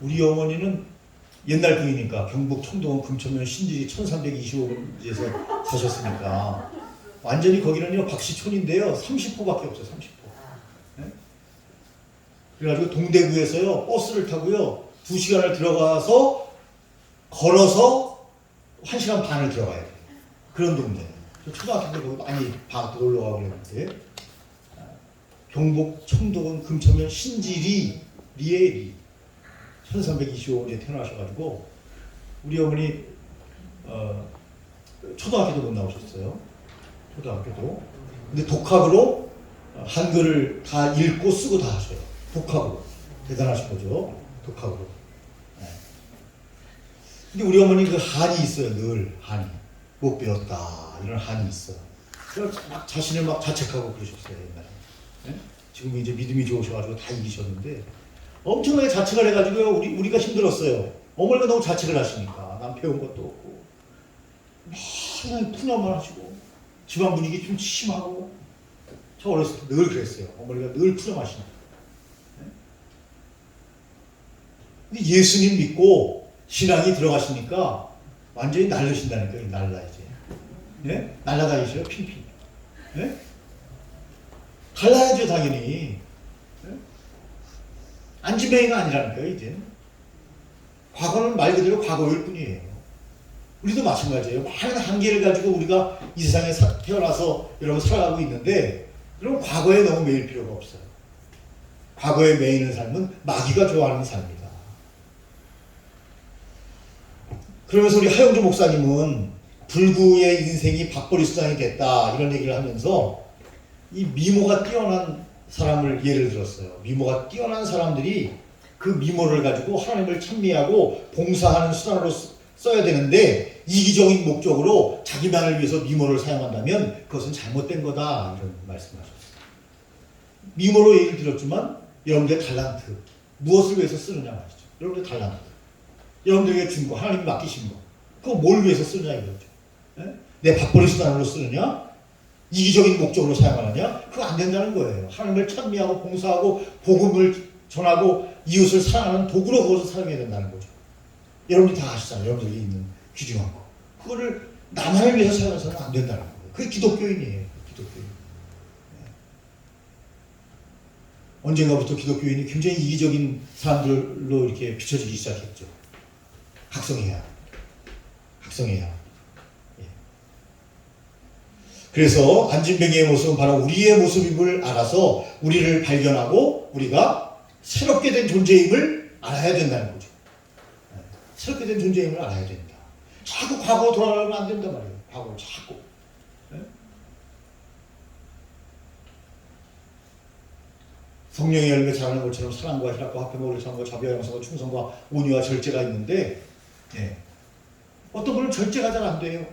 A: 우리 어머니는 옛날 분이니까 경북 청동원 금천면 신지리 1325번지에서 사셨으니까 완전히 거기는요 박씨촌인데요 30호밖에 없어요. 30호. 그래가지고 동대구에서요 버스를 타고요 2시간을 들어가서 걸어서 1시간 반을 들어가야 돼요. 그런 동네. 초등학교 때 거기 많이 방학 때 놀러 가고 그랬는데 경북 청동원 금천면 신지리 리에 리 1325년에 태어나셔가지고 우리 어머니 초등학교도 못 나오셨어요. 초등학교도. 근데 독학으로 한글을 다 읽고 쓰고 다 하셔요. 독학으로. 대단하신 거죠. 독학으로. 네. 근데 우리 어머니 그 한이 있어요. 늘 한이. 못 배웠다. 이런 한이 있어요. 그래서 막 자신을 막 자책하고 그러셨어요. 옛날에. 네? 지금 이제 믿음이 좋으셔가지고 다 이기셨는데 엄청나게 자책을 해가지고요. 우리가 힘들었어요. 어머니가 너무 자책을 하시니까. 난 배운 것도 없고. 그냥 푸념만 하시고. 집안 분위기 좀 심하고. 저 어렸을 때 늘 그랬어요. 어머니가 늘 푸념하시니까. 근데 예수님 믿고 신앙이 들어가시니까 완전히 날르신다니까요. 날라 이제. 네? 날라다니셔요. 핑핑. 네? 갈라야죠 당연히. 네? 안지맹이가 아니라니까요. 이제. 과거는 말 그대로 과거일 뿐이에요. 우리도 마찬가지예요. 많은 한계를 가지고 우리가 이 세상에 태어나서 여러분 살아가고 있는데 그럼 과거에 너무 매일 필요가 없어요. 과거에 매이는 삶은 마귀가 좋아하는 삶이다. 그러면서 우리 하영주 목사님은 불구의 인생이 밥벌이 수단이 됐다 이런 얘기를 하면서 이 미모가 뛰어난 사람을 예를 들었어요. 미모가 뛰어난 사람들이 그 미모를 가지고 하나님을 찬미하고 봉사하는 수단으로 써야 되는데 이기적인 목적으로 자기만을 위해서 미모를 사용한다면 그것은 잘못된 거다 이런 말씀하셨어요. 미모로 예를 들었지만 여러분들의 달란트 무엇을 위해서 쓰느냐 말이죠. 여러분들의 달란트 여러분들에게 준 거 하나님이 맡기신 거 그거 뭘 위해서 쓰느냐 이거죠. 네? 내 밥벌이 수단으로 쓰느냐 이기적인 목적으로 사용하느냐 그거 안 된다는 거예요. 하나님을 찬미하고 봉사하고 복음을 전하고 이웃을 사랑하는 도구로 그것을 사용해야 된다는 거죠. 여러분들이 다 아시잖아요. 여러분들이 있는 귀중한 거. 그거를 나만을 위해서 사용해서는 안 된다는 거예요. 그게 기독교인이에요. 기독교인. 네. 언젠가부터 기독교인이 굉장히 이기적인 사람들로 이렇게 비춰지기 시작했죠. 각성해야. 예. 그래서 안진뱅이의 모습은 바로 우리의 모습임을 알아서 우리를 발견하고 우리가 새롭게 된 존재임을 알아야 된다는 거죠. 새롭게 된 존재임을 알아야 된다. 자꾸 과거로 돌아가면 안 된단 말이에요. 과거로 자꾸. 네? 성령의 열매 자라는 것처럼 사랑과 희락과 화평과 의로움과 자비와 양성과 충성과 온유와 절제가 있는데 네. 어떤 분은 절제가 잘 안 돼요.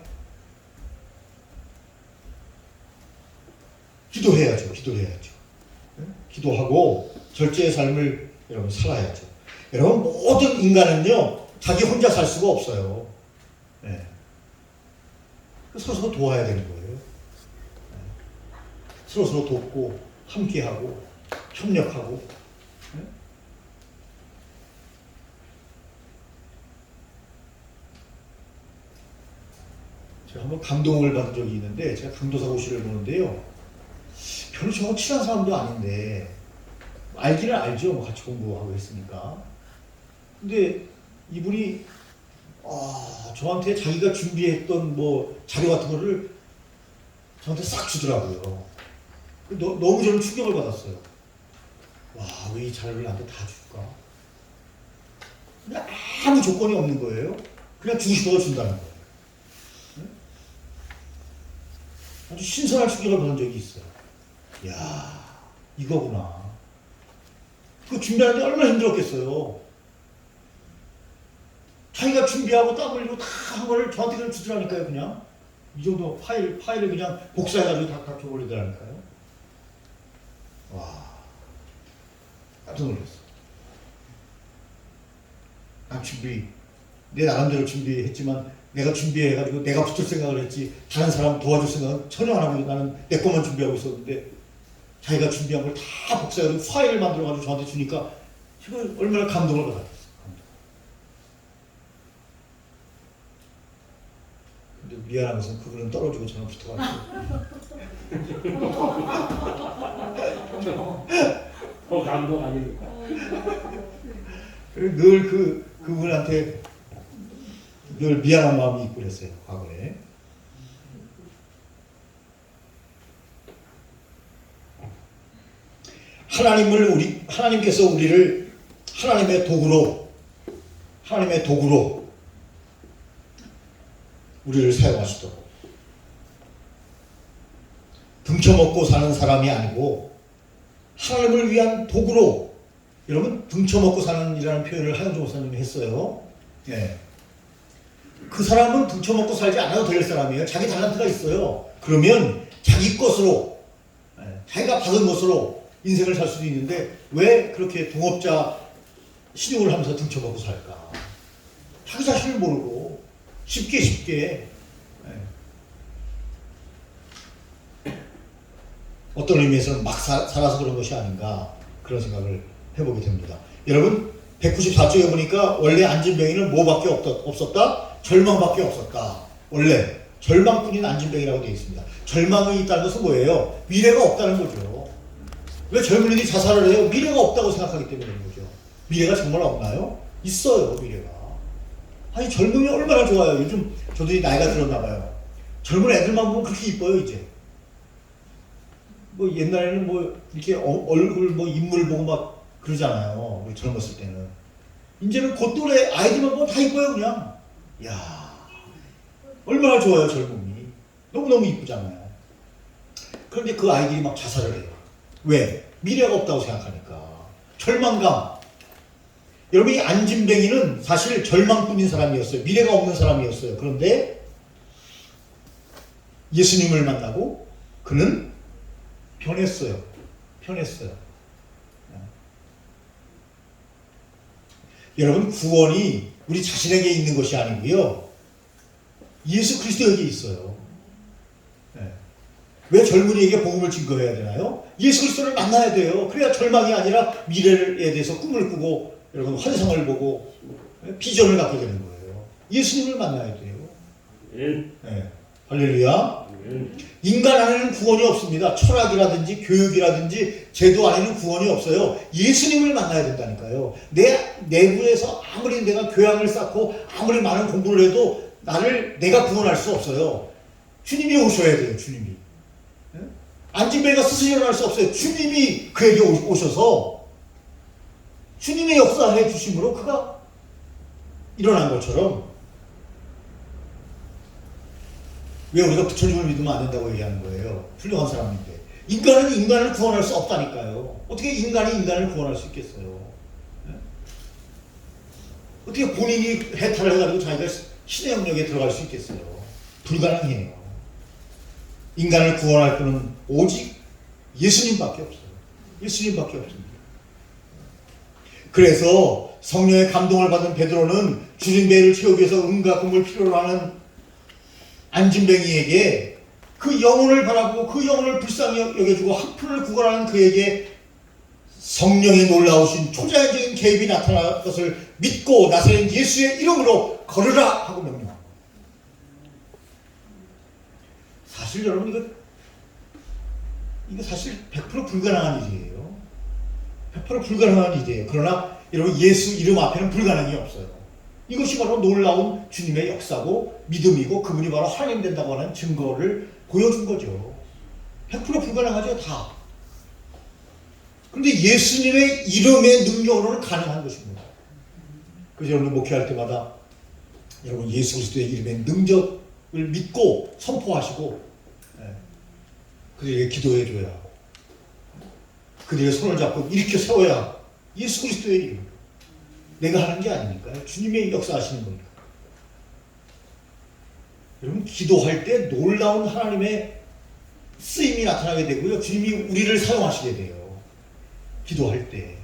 A: 기도해야죠. 네? 기도하고 절제의 삶을 여러분 살아야죠. 여러분 모든 인간은요 자기 혼자 살 수가 없어요. 네. 서로 도와야 되는 거예요. 네. 서로 돕고 함께하고 협력하고. 네? 제가 한번 감동을 받은 적이 있는데 제가 강도사고시를 보는데요. 별로 저하고 친한 사람도 아닌데 알기는 알죠. 뭐 같이 공부하고 했으니까. 근데 이분이 저한테 자기가 준비했던 뭐 자료 같은 거를 저한테 싹 주더라고요. 너무 저는 충격을 받았어요. 와, 왜 이 자료를 나한테 다 줄까? 근데 아무 조건이 없는 거예요. 그냥 주고 싶어서 준다는 거예요. 네? 아주 신선한 충격을 받은 적이 있어요. 이야, 이거구나. 그거 준비하는데 얼마나 힘들었겠어요. 자기가 준비하고 땀 흘리고 다 한 거를 저한테 그냥 주더라니까요. 그냥 이 정도 파일을 그냥 복사해가지고 다 줘버리더라니까요. 와, 깜짝 놀랐어. 내 나름대로 준비했지만 내가 준비해가지고 내가 붙을 생각을 했지 다른 사람 도와줄 생각은 전혀 안 하고 나는 내 것만 준비하고 있었는데 자기가 준비한 걸 다 복사해서 파일을 만들어가지고 저한테 주니까 제가 얼마나 감동을 받았어요. 근데 미안한 것은 그분은 떨어지고 저는 붙어가지고
B: 더 감동 아닙니까?
A: 늘 그분한테 늘 미안한 마음이 있고 그랬어요, 과거에. 하나님께서 우리를 하나님의 도구로 우리를 사용하시도록 등쳐먹고 사는 사람이 아니고 하나님을 위한 도구로. 여러분, 등쳐먹고 사는 이라는 표현을 하영조 목사님이 했어요. 예. 그 사람은 등쳐먹고 살지 않아도 될 사람이에요. 자기 달란트가 있어요. 그러면 자기 것으로, 자기가 받은 것으로 인생을 살 수도 있는데 왜 그렇게 동업자 신용을 하면서 등쳐먹고 살까? 자기 자신을 모르고 쉽게 어떤 의미에서는 막 살아서 그런 것이 아닌가 그런 생각을 해보게 됩니다. 여러분, 194쪽에 보니까 원래 안진뱅이는 뭐밖에 없었다? 절망밖에 없었다. 원래 절망뿐인 안진뱅이라고 되어 있습니다. 절망이 있다는 것은 뭐예요? 미래가 없다는 거죠. 왜 젊은이들이 자살을 해요? 미래가 없다고 생각하기 때문인 거죠. 미래가 정말 없나요? 있어요, 미래가. 아니, 젊음이 얼마나 좋아요. 요즘 저도 나이가 들었나 봐요. 젊은 애들만 보면 그렇게 이뻐요, 이제. 뭐 옛날에는 뭐 이렇게 얼굴 뭐 인물 보고 막 그러잖아요. 우리 젊었을 때는. 이제는 그 또래 아이들만 보면 다 이뻐요, 그냥. 야, 얼마나 좋아요, 젊음이. 너무너무 이쁘잖아요. 그런데 그 아이들이 막 자살을 해요. 왜? 미래가 없다고 생각하니까. 절망감. 여러분, 이 안진뱅이는 사실 절망뿐인 사람이었어요. 미래가 없는 사람이었어요. 그런데 예수님을 만나고 그는 변했어요. 여러분, 구원이 우리 자신에게 있는 것이 아니고요. 예수 그리스도에게 있어요. 왜 젊은이에게 복음을 증거해야 되나요? 예수 그리스도를 만나야 돼요. 그래야 절망이 아니라 미래에 대해서 꿈을 꾸고 여러분 환상을 보고 비전을 갖게 되는 거예요. 예수님을 만나야 돼요. 네. 할렐루야. 인간 안에는 구원이 없습니다. 철학이라든지 교육이라든지 제도 안에는 구원이 없어요. 예수님을 만나야 된다니까요. 내 내부에서 아무리 내가 교양을 쌓고 아무리 많은 공부를 해도 내가 구원할 수 없어요. 주님이 오셔야 돼요. 주님이. 안진뱅이가 스스로 일어날 수 없어요. 주님이 그에게 오셔서 주님의 역사해 주심으로 그가 일어난 것처럼. 왜 우리가 부처님을 믿으면 안 된다고 얘기하는 거예요? 훌륭한 사람인데. 인간은 인간을 구원할 수 없다니까요. 어떻게 인간이 인간을 구원할 수 있겠어요? 어떻게 본인이 해탈을 해가지고 자기가 신의 영역에 들어갈 수 있겠어요? 불가능해요. 인간을 구원할 분은 오직 예수님밖에 없어요. 예수님밖에 없습니다. 그래서 성령의 감동을 받은 베드로는 주님 배를 채우기 위해서 은과 금을 필요로 하는 안진뱅이에게 그 영혼을 바라보고 그 영혼을 불쌍히 여겨주고 학문을 구걸하는 그에게 성령의 놀라우신 초자연적인 개입이 나타날 것을 믿고 나사렛 예수의 이름으로 걸으라 하고 명령합니다. 사실 여러분 이거 사실 100% 불가능한 일이에요. 100% 불가능한 일이에요. 그러나 여러분 예수 이름 앞에는 불가능이 없어요. 이것이 바로 놀라운 주님의 역사고 믿음이고 그분이 바로 하나님 된다고 하는 증거를 보여준 거죠. 100% 불가능하죠, 다. 그런데 예수님의 이름의 능력으로는 가능한 것입니다. 그래서 여러분 목회할 때마다 여러분 예수 그리스도의 이름의 능력을 믿고 선포하시고 그들에게 기도해줘야 하고 그들의 손을 잡고 일으켜 세워야 예수 그리스도의 이름. 내가 하는 게 아니니까요. 주님의 역사하시는 거니까. 여러분 기도할 때 놀라운 하나님의 쓰임이 나타나게 되고요. 주님이 우리를 사용하시게 돼요. 기도할 때.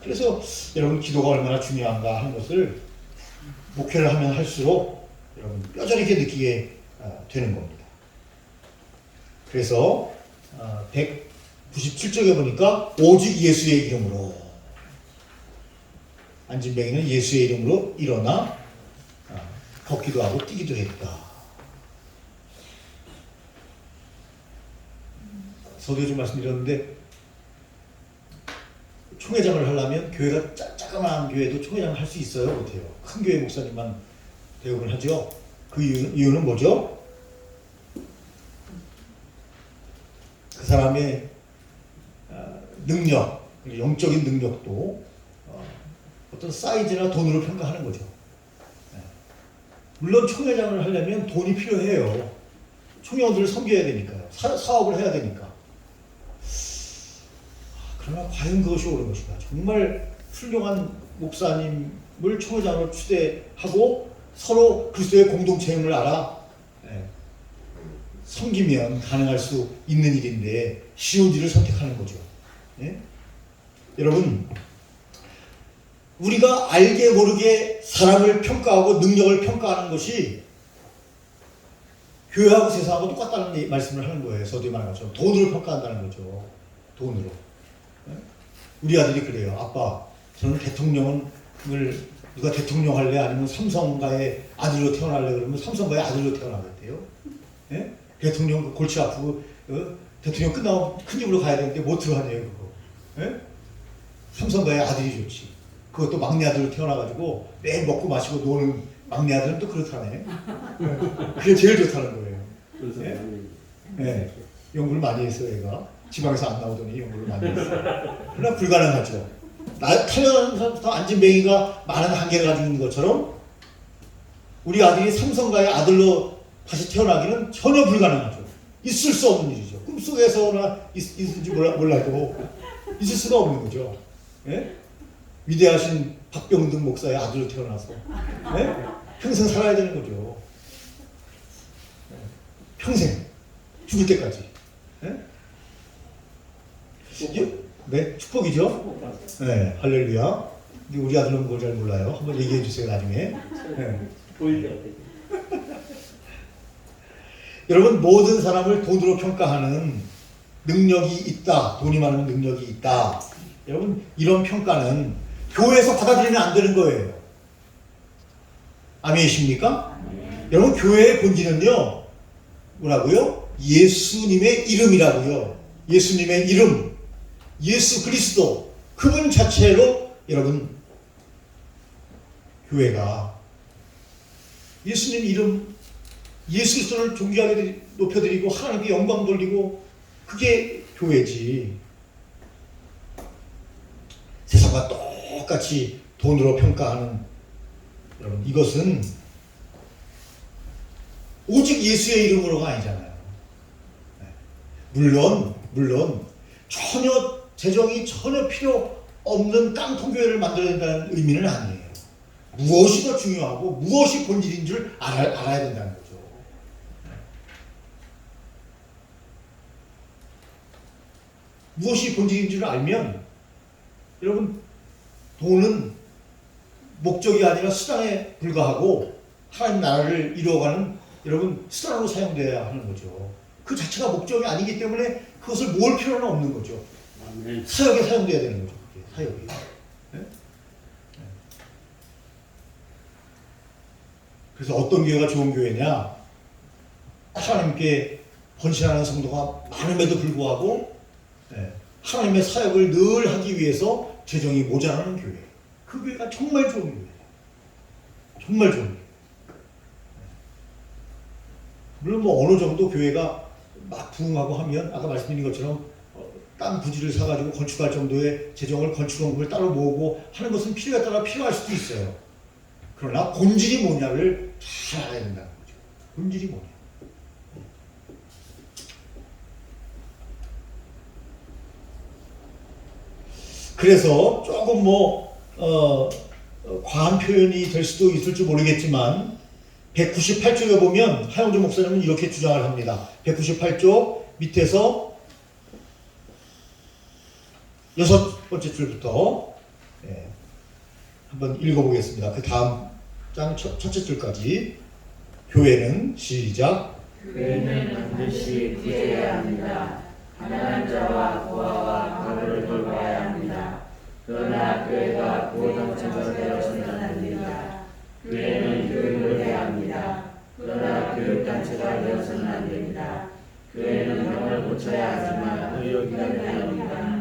A: 그래서 여러분 기도가 얼마나 중요한가 하는 것을 목회를 하면 할수록 여러분 뼈저리게 느끼게 되는 겁니다. 그래서 197쪽에 보니까 오직 예수의 이름으로, 안진뱅이는 예수의 이름으로 일어나 걷기도 하고 뛰기도 했다. 서두에 좀 말씀드렸는데 총회장을 하려면 교회가 조그마한 교회도 총회장을 할 수 있어요? 못해요? 큰 교회 목사님만 대우를 하죠. 그 이유는 뭐죠? 그 사람의 능력, 그리고 영적인 능력도 어떤 사이즈나 돈으로 평가하는 거죠. 물론 총회장을 하려면 돈이 필요해요. 총회원들을 섬겨야 되니까요. 사업을 해야 되니까. 그러나 과연 그것이 옳은 것인가? 정말 훌륭한 목사님을 총회장으로 추대하고 서로 그리스도의 공동체임을 알아 섬기면 가능할 수 있는 일인데 쉬운 일을 선택하는 거죠. 예? 여러분, 우리가 알게 모르게 사람을 평가하고 능력을 평가하는 것이 교회하고 세상하고 똑같다는 말씀을 하는 거예요. 서두에 말한 것처럼 돈으로 평가한다는 거죠. 돈으로. 우리 아들이 그래요. 아빠, 저는 대통령을 누가 대통령 할래? 아니면 삼성가의 아들로 태어날래? 그러면 삼성가의 아들로 태어나겠대요. 예? 대통령 골치 아프고 대통령 끝나고 큰 집으로 가야 되는데 못 들어가네요. 그거. 예? 삼성가의 아들이 좋지. 그것도 막내 아들로 태어나가지고 매일 먹고 마시고 노는 막내 아들은 또 그렇다네. 그게 제일 좋다는 거예요. 예? 예. 연구를 많이 했어요, 얘가. 지방에서 안 나오더니 연구를 많이 했어요. 그러나 불가능하죠. 태어나는 사람부터 안진뱅이가 많은 한계를 가지고 있는 것처럼 우리 아들이 삼성가의 아들로 다시 태어나기는 전혀 불가능하죠. 있을 수 없는 일이죠. 꿈속에서나 있을지 몰라도 있을 수가 없는 거죠. 예? 위대하신 박병등 목사의 아들로 태어나서 예? 평생 살아야 되는 거죠. 평생 죽을 때까지. 예? 네, 축복이죠. 네, 할렐루야. 우리 아들은 그걸 잘 몰라요. 한번 얘기해 주세요, 나중에. 네. 여러분, 모든 사람을 돈으로 평가하는 능력이 있다. 돈이 많으면 능력이 있다. 여러분, 이런 평가는 교회에서 받아들이면 안 되는 거예요. 아멘이십니까? 여러분, 교회의 본질은요, 뭐라고요? 예수님의 이름이라고요. 예수님의 이름, 예수 그리스도, 그분 자체로 여러분 교회가 예수님 이름, 예수 그리스도를 존귀하게 높여드리고 하나님께 영광 돌리고 그게 교회지. 세상과 똑같이 돈으로 평가하는 여러분, 이것은 오직 예수의 이름으로가 아니잖아요. 물론 전혀 재정이 전혀 필요 없는 깡통교회를 만들어야 된다는 의미는 아니에요. 무엇이 더 중요하고 무엇이 본질인 줄 알아야 된다는 거죠. 무엇이 본질인 줄 알면 여러분, 돈은 목적이 아니라 수단에 불과하고 하나님 나라를 이루어가는 여러분 수단으로 사용돼야 하는 거죠. 그 자체가 목적이 아니기 때문에 그것을 모을 필요는 없는 거죠. 사역에 사용돼야 되는 거죠. 그게 사역이. 네? 그래서 어떤 교회가 좋은 교회냐? 하나님께 헌신하는 성도가 많음에도 불구하고 하나님의 사역을 늘 하기 위해서 재정이 모자라는 교회. 그 교회가 정말 좋은 교회예요. 정말 좋은 교회. 물론 뭐 어느 정도 교회가 막 부흥하고 하면 아까 말씀드린 것처럼 땅 부지를 사가지고 건축할 정도의 재정을 건축원금을 따로 모으고 하는 것은 필요에 따라 필요할 수도 있어요. 그러나 본질이 뭐냐를 잘 알아야 된다는 거죠. 본질이 뭐냐. 그래서 조금 과한 표현이 될 수도 있을지 모르겠지만 198쪽에 보면 하영준 목사님은 이렇게 주장을 합니다. 198쪽 밑에서 첫 번째 줄부터 예, 한번 읽어보겠습니다. 그 다음 장 첫째 줄까지. 교회는 시작.
B: 교회는 반드시 구제해야 합니다. 가난한 자와 고아와 과부를 돌봐야 합니다. 그러나 교회가 보호단체가 되어서는 안 됩니다. 교회는 교육을 해야 합니다. 그러나 교육단체가 되어서는 안 됩니다. 교회는 병을 고쳐야 하지만 의욕이 아닙니다.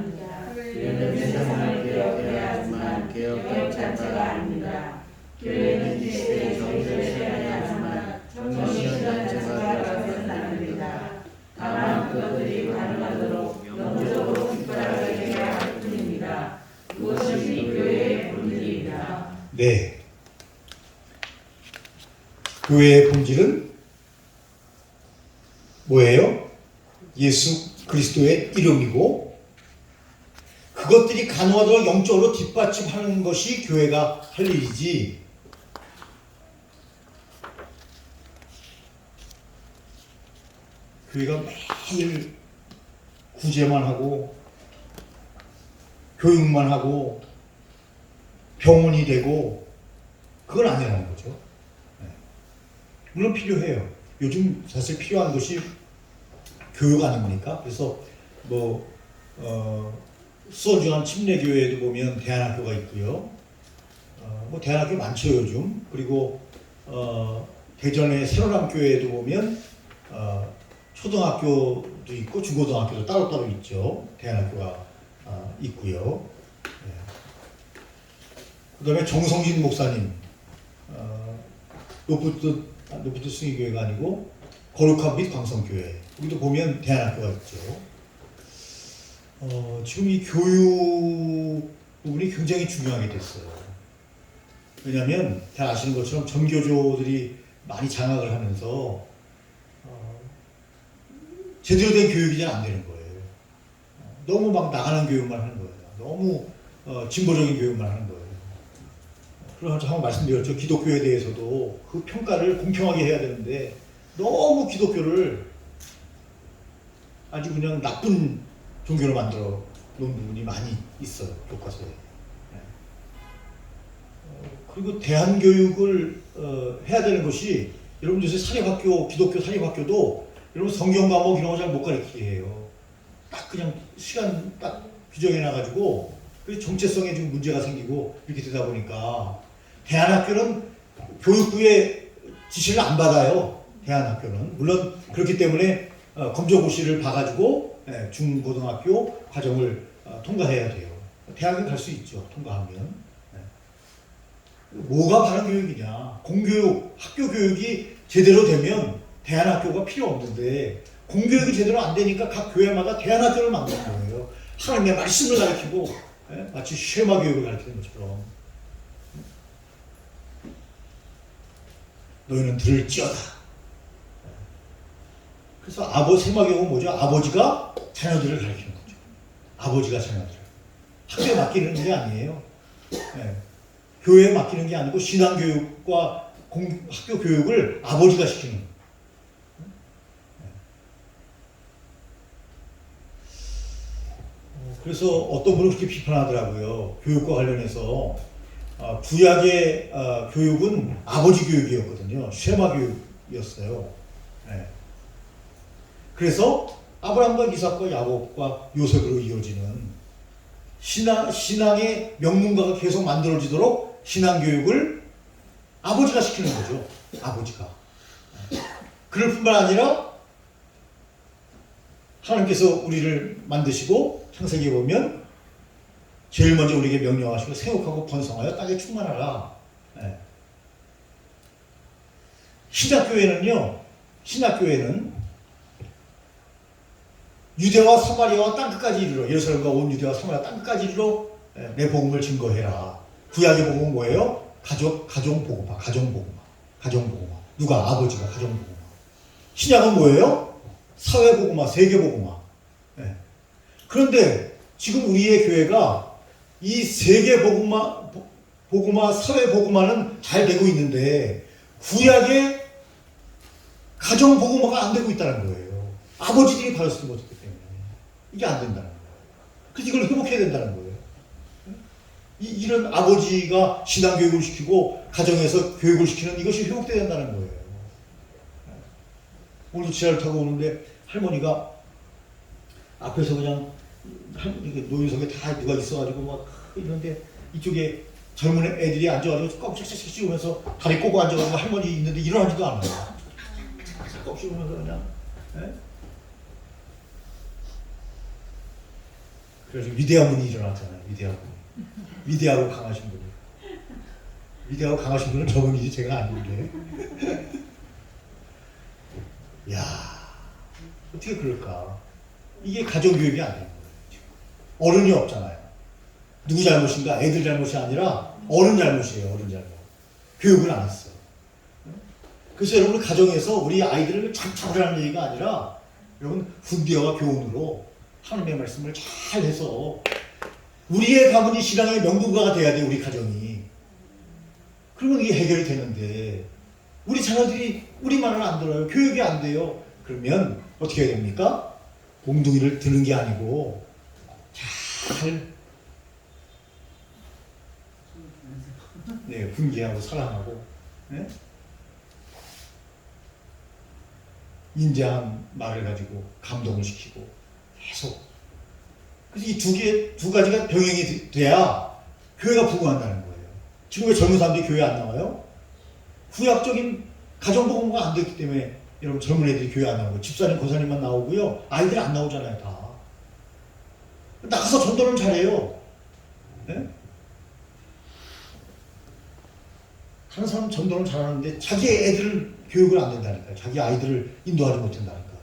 B: 교회는 세상을 개혁해야 하지만 개혁단체가 아닙니다. 교회는 이 시대의 정의를 실현해야 하지만 정의단체가 되어서는 안 됩니다. 다만 그것들이 가능하도록 영적으로 기뻐하게 해야 할 뿐입니다. 그것이 교회의 본질입니다.
A: 네. 교회의 본질은 뭐예요? 예수 그리스도의 이름이고, 그것들이 가능하도록 영적으로 뒷받침하는 것이 교회가 할 일이지, 교회가 매일 구제만 하고 교육만 하고 병원이 되고 그건 아니라는 거죠. 네. 물론 필요해요. 요즘 사실 필요한 것이 교육 아닙니까? 그래서 수원중앙 침례교회에도 보면 대안학교가 있고요. 대안학교 많죠 요즘. 그리고 대전의 새로남교회에도 보면 초등학교도 있고 중고등학교도 따로따로 있죠. 대안학교가 있고요. 네. 그 다음에 정성진 목사님, 노푸트 승희교회가 아니고 거룩한 및 광성교회, 여기도 보면 대안학교가 있죠. 지금 이 교육 부분이 굉장히 중요하게 됐어요. 왜냐하면 잘 아시는 것처럼 전교조들이 많이 장악을 하면서 제대로 된 교육이 잘 안 되는 거예요. 너무 막 나가는 교육만 하는 거예요. 너무 진보적인 교육만 하는 거예요. 그래서 한번 말씀드렸죠. 기독교에 대해서도 그 평가를 공평하게 해야 되는데 너무 기독교를 아주 그냥 나쁜 종교로 만들어 놓은 부분이 많이 있어요. 교과서에. 그리고 대안교육을 해야 되는 것이, 여러분 요새 사립학교, 기독교 사립학교도 여러분 성경 과목 이런 거 잘 못 가르치게 해요. 딱 그냥 시간 딱 규정해놔가지고 그 정체성에 좀 문제가 생기고 이렇게 되다 보니까 대안학교는 교육부의 지시를 안 받아요. 대안학교는 물론 그렇기 때문에 검정고시를 봐가지고 중고등학교 과정을 통과해야 돼요. 대학에 갈 수 있죠. 통과하면. 뭐가 바른 교육이냐? 공교육, 학교 교육이 제대로 되면 대안학교가 필요 없는데 공교육이 제대로 안 되니까 각 교회마다 대안학교를 만드는 거예요. 하나님의 말씀을 가르치고 마치 쉐마 교육을 가르치는 것처럼. 너희는 들을지어다. 그래서 쉐마 교육은 뭐죠? 아버지가 자녀들을 가르치는 거죠. 아버지가 자녀들을. 학교에 맡기는 게 아니에요. 교회에 맡기는 게 아니고 신앙교육과 학교 교육을 아버지가 시키는 거예요. 그래서 어떤 분은 그렇게 비판하더라고요. 교육과 관련해서 구약의 교육은 아버지 교육이었거든요. 쉐마 교육이었어요. 그래서 아브라함과 이삭과 야곱과 요셉으로 이어지는 신앙의 명문가가 계속 만들어지도록 신앙교육을 아버지가 시키는 거죠. 아버지가. 그럴 뿐만 아니라 하나님께서 우리를 만드시고 창세기에 보면 제일 먼저 우리에게 명령하시고 생육하고 번성하여 땅에 충만하라. 신학교회는 유대와 사마리아와 땅끝까지 이르러, 예루살렘과 온 유대와 사마리아 땅끝까지 이르러 내 복음을 증거해라. 구약의 복음은 뭐예요? 가정복음화. 누가? 아버지가 가정복음화. 신약은 뭐예요? 사회복음화, 세계복음화. 그런데 지금 우리의 교회가 이 세계복음화, 사회복음화는 잘 되고 있는데 구약의 가정복음화가 안 되고 있다는 거예요. 아버지들이 받았을 때 못했기 때문에. 이게 안 된다는 거예요. 그래서 이걸 회복해야 된다는 거예요. 이런 아버지가 신앙교육을 시키고 가정에서 교육을 시키는 이것이 회복돼야 된다는 거예요. 오늘도 지하를 타고 오는데 할머니가 앞에서 그냥 이렇게 노인석에 다 누가 있어가지고 막 이런데 이쪽에 젊은 애들이 앉아가지고 껌씩씩 씹으면서 다리 꼬고 앉아가지고 할머니 있는데 일어나지도 않아요. 껌 씹으면서 그냥. 예? 그래서 위대한 분이 일어났잖아요. 위대한 분. 위대하고 강하신 분이. 위대하고 강하신 분은 저분이지 제가 아닌데. 야, 어떻게 그럴까? 이게 가정교육이 안 되는 거예요. 어른이 없잖아요. 누구 잘못인가? 애들 잘못이 아니라 어른 잘못이에요. 어른 잘못. 교육을 안 했어요. 그래서 여러분 가정에서 우리 아이들을 장착하라는 얘기가 아니라 여러분 훈계와 교훈으로 하나님의 말씀을 잘 해서 우리의 가문이 신앙의 명분가가 돼야 돼. 우리 가정이. 그러면 이게 해결이 되는데 우리 자녀들이 우리 말을 안 들어요. 교육이 안 돼요. 그러면 어떻게 해야 됩니까? 몽둥이를 드는 게 아니고 잘 훈계하고 사랑하고 인자한 말을 가지고 감동을 시키고 계속. 그래서 이 두 가지가 병행이 돼야 교회가 부흥한다는 거예요. 지금 왜 젊은 사람들이 교회 안 나와요? 후약적인 가정복음가 안 됐기 때문에 여러분 젊은 애들이 교회 안 나오고 집사님, 권사님만 나오고요. 아이들 안 나오잖아요, 다. 나가서 전도는 잘해요. 네? 다른 사람 전도는 잘하는데 자기 애들을 교육을 안 된다니까요. 자기 아이들을 인도하지 못한다니까요.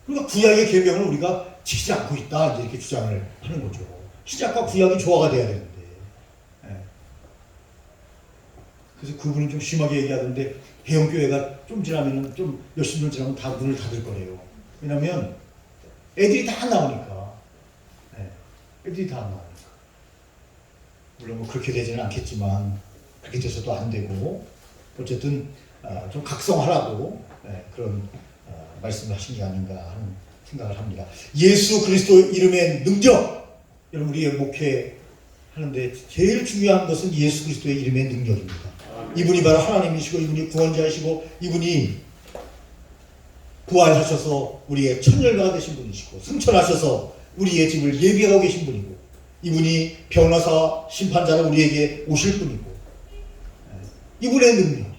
A: 그러니까 구약의 계명을 우리가 지키지 않고 있다 이렇게 주장을 하는 거죠. 신약과 구약이 조화가 돼야 되는데. 네. 그래서 그분은 좀 심하게 얘기하던데 대형교회가 좀 지나면 좀 몇십 년 지나면 다 문을 닫을 거래요. 왜냐면 애들이 다 안 나오니까. 네. 애들이 다 안 나오니까. 물론 뭐 그렇게 되지는 않겠지만 그렇게 돼서도 안 되고 어쨌든 좀 각성하라고 그런 말씀을 하신 게 아닌가 하는 생각을 합니다. 예수 그리스도 이름의 능력. 여러분 우리의 목회하는데 제일 중요한 것은 예수 그리스도의 이름의 능력입니다. 이분이 바로 하나님이시고 이분이 구원자이시고 이분이 부활하셔서 우리의 천열가가 되신 분이시고 승천하셔서 우리의 집을 예비하고 계신 분이고 이분이 변호사 심판자로 우리에게 오실 분이고 이분의 능력,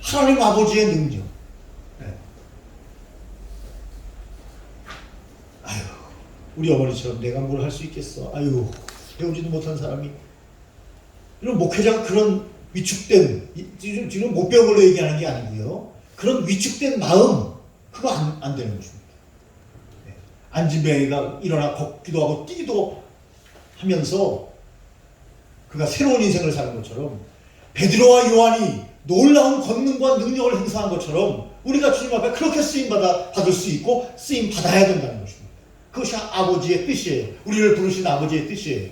A: 하나님 아버지의 능력. 아유, 우리 어머니처럼 내가 뭘 할 수 있겠어. 아유, 배우지도 못한 사람이. 이런 목회자가 그런 위축된, 지금 못 배운 걸로 얘기하는 게 아니고요. 그런 위축된 마음, 그거 안 되는 것입니다. 안진뱅이가 일어나 걷기도 하고 뛰기도 하면서 그가 새로운 인생을 사는 것처럼 베드로와 요한이 놀라운 권능과 능력을 행사한 것처럼 우리가 주님 앞에 그렇게 받을 수 있고 쓰임 받아야 된다는 것입니다. 그것이 아버지의 뜻이에요. 우리를 부르신 아버지의 뜻이에요.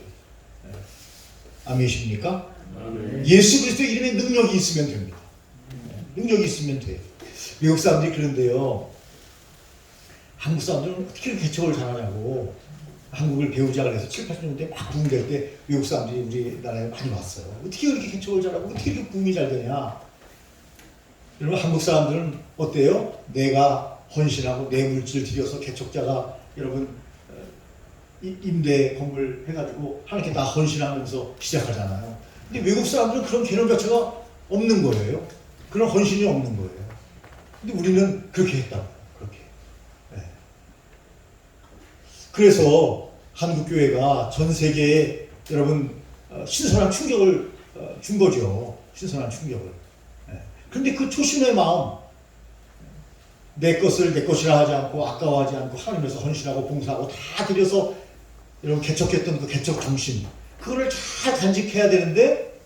A: 아멘이십니까? 아멘. 예수 그리스도의 이름에 능력이 있으면 됩니다. 능력이 있으면 돼요. 외국 사람들이 그런데요. 한국 사람들은 어떻게 이렇게 개척을 잘하냐고 한국을 배우자 그래서 7, 80년대 막 부흥될 때 외국 사람들이 우리나라에 많이 왔어요. 어떻게 그렇게 개척을 잘하고 어떻게 이렇게 부흥이 잘 되냐. 여러분 한국 사람들은 어때요? 내가 헌신하고 내 물질을 들여서 개척자가 여러분 임대 건물 해가지고 하나님께 다 헌신하면서 시작하잖아요. 근데 외국 사람들은 그런 개념 자체가 없는 거예요. 그런 헌신이 없는 거예요. 근데 우리는 그렇게 했다고. 그렇게. 네. 그래서 한국교회가 전 세계에 여러분 신선한 충격을 준 거죠. 신선한 충격을. 네. 그런데 그 초심의 마음, 내 것을 내 것이라 하지 않고 아까워하지 않고 하나님에서 헌신하고 봉사하고 다 들여서 여러분 개척했던 그 개척 정신, 그거를 잘 간직해야 되는데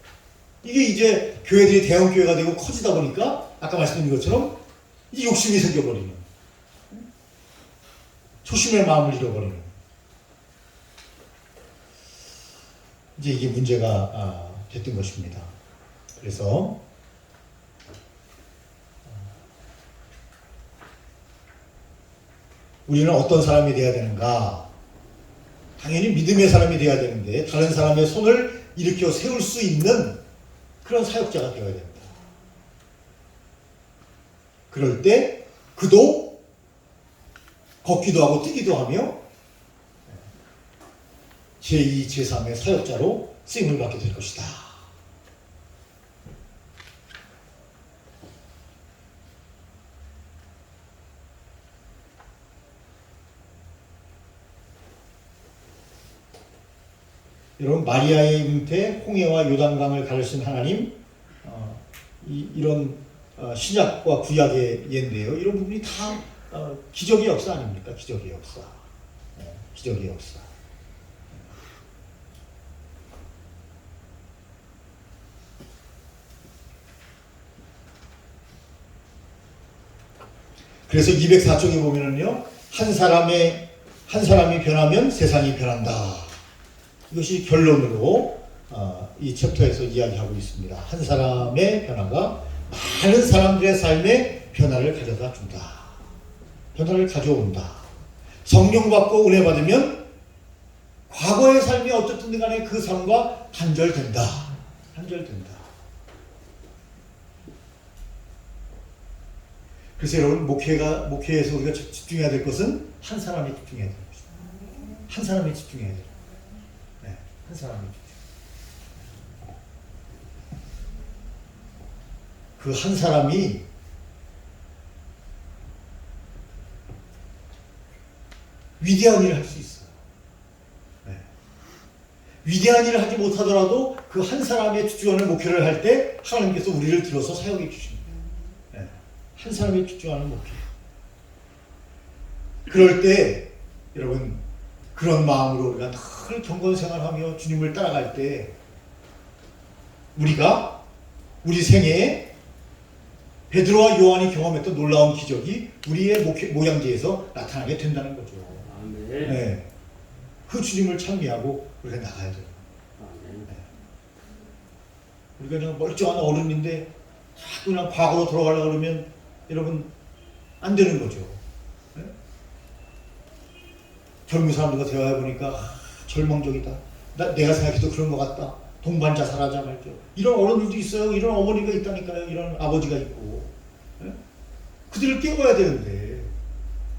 A: 이게 이제 교회들이 대형 교회가 되고 커지다 보니까 아까 말씀드린 것처럼 이 욕심이 생겨버리는, 초심의 마음을 잃어버리는, 이제 이게 문제가 됐던 것입니다. 그래서 우리는 어떤 사람이 되어야 되는가? 당연히 믿음의 사람이 되어야 되는데 다른 사람의 손을 일으켜 세울 수 있는 그런 사역자가 되어야 됩니다. 그럴 때 그도 걷기도 하고 뛰기도 하며 제2, 제3의 사역자로 쓰임을 받게 될 것이다. 여러분, 마리아의 잉태, 홍해와 요단강을 가르친 하나님, 이런 신약과 구약의 예인데요. 이런 부분이 다 기적의 역사 아닙니까? 기적의 역사. 기적의 역사. 그래서 204쪽에 보면은요, 한 사람이 변하면 세상이 변한다. 이것이 결론으로 이 챕터에서 이야기하고 있습니다. 한 사람의 변화가 많은 사람들의 삶에 변화를 가져다 준다. 변화를 가져온다. 성령 받고 은혜 받으면 과거의 삶이 어떻든 간에 그 삶과 단절된다. 단절된다. 그래서 여러분, 목회에서 우리가 집중해야 될 것은 한 사람에 집중해야 되는 것입니다. 한 사람에 집중해야 돼요. 네, 한 사람에 집중. 그 한 사람이 위대한 일을 할 수 있어요. 네. 위대한 일을 하지 못하더라도 그 한 사람의 집중하는 목회를 할 때 하나님께서 우리를 들어서 사용해 주십니다. 네. 한 사람에 집중하는 목회. 그럴 때 여러분, 그런 마음으로 우리가 늘 경건생활하며 주님을 따라갈 때 우리가 우리 생애에 베드로와 요한이 경험했던 놀라운 기적이 우리의 모양지에서 나타나게 된다는 거죠. 네. 그 주님을 찬미하고 우리가 나가야 돼요. 네. 우리가 그냥 멀쩡한 어른인데 자꾸 그냥 과거로 돌아가려고 그러면 여러분 안 되는 거죠. 네? 젊은 사람들과 대화해보니까 절망적이다. 내가 생각해도 그런 것 같다. 동반자 사라져 말죠. 이런 어른들도 있어요. 이런 어머니가 있다니까요. 이런 아버지가 있고. 네? 그들을 깨워야 되는데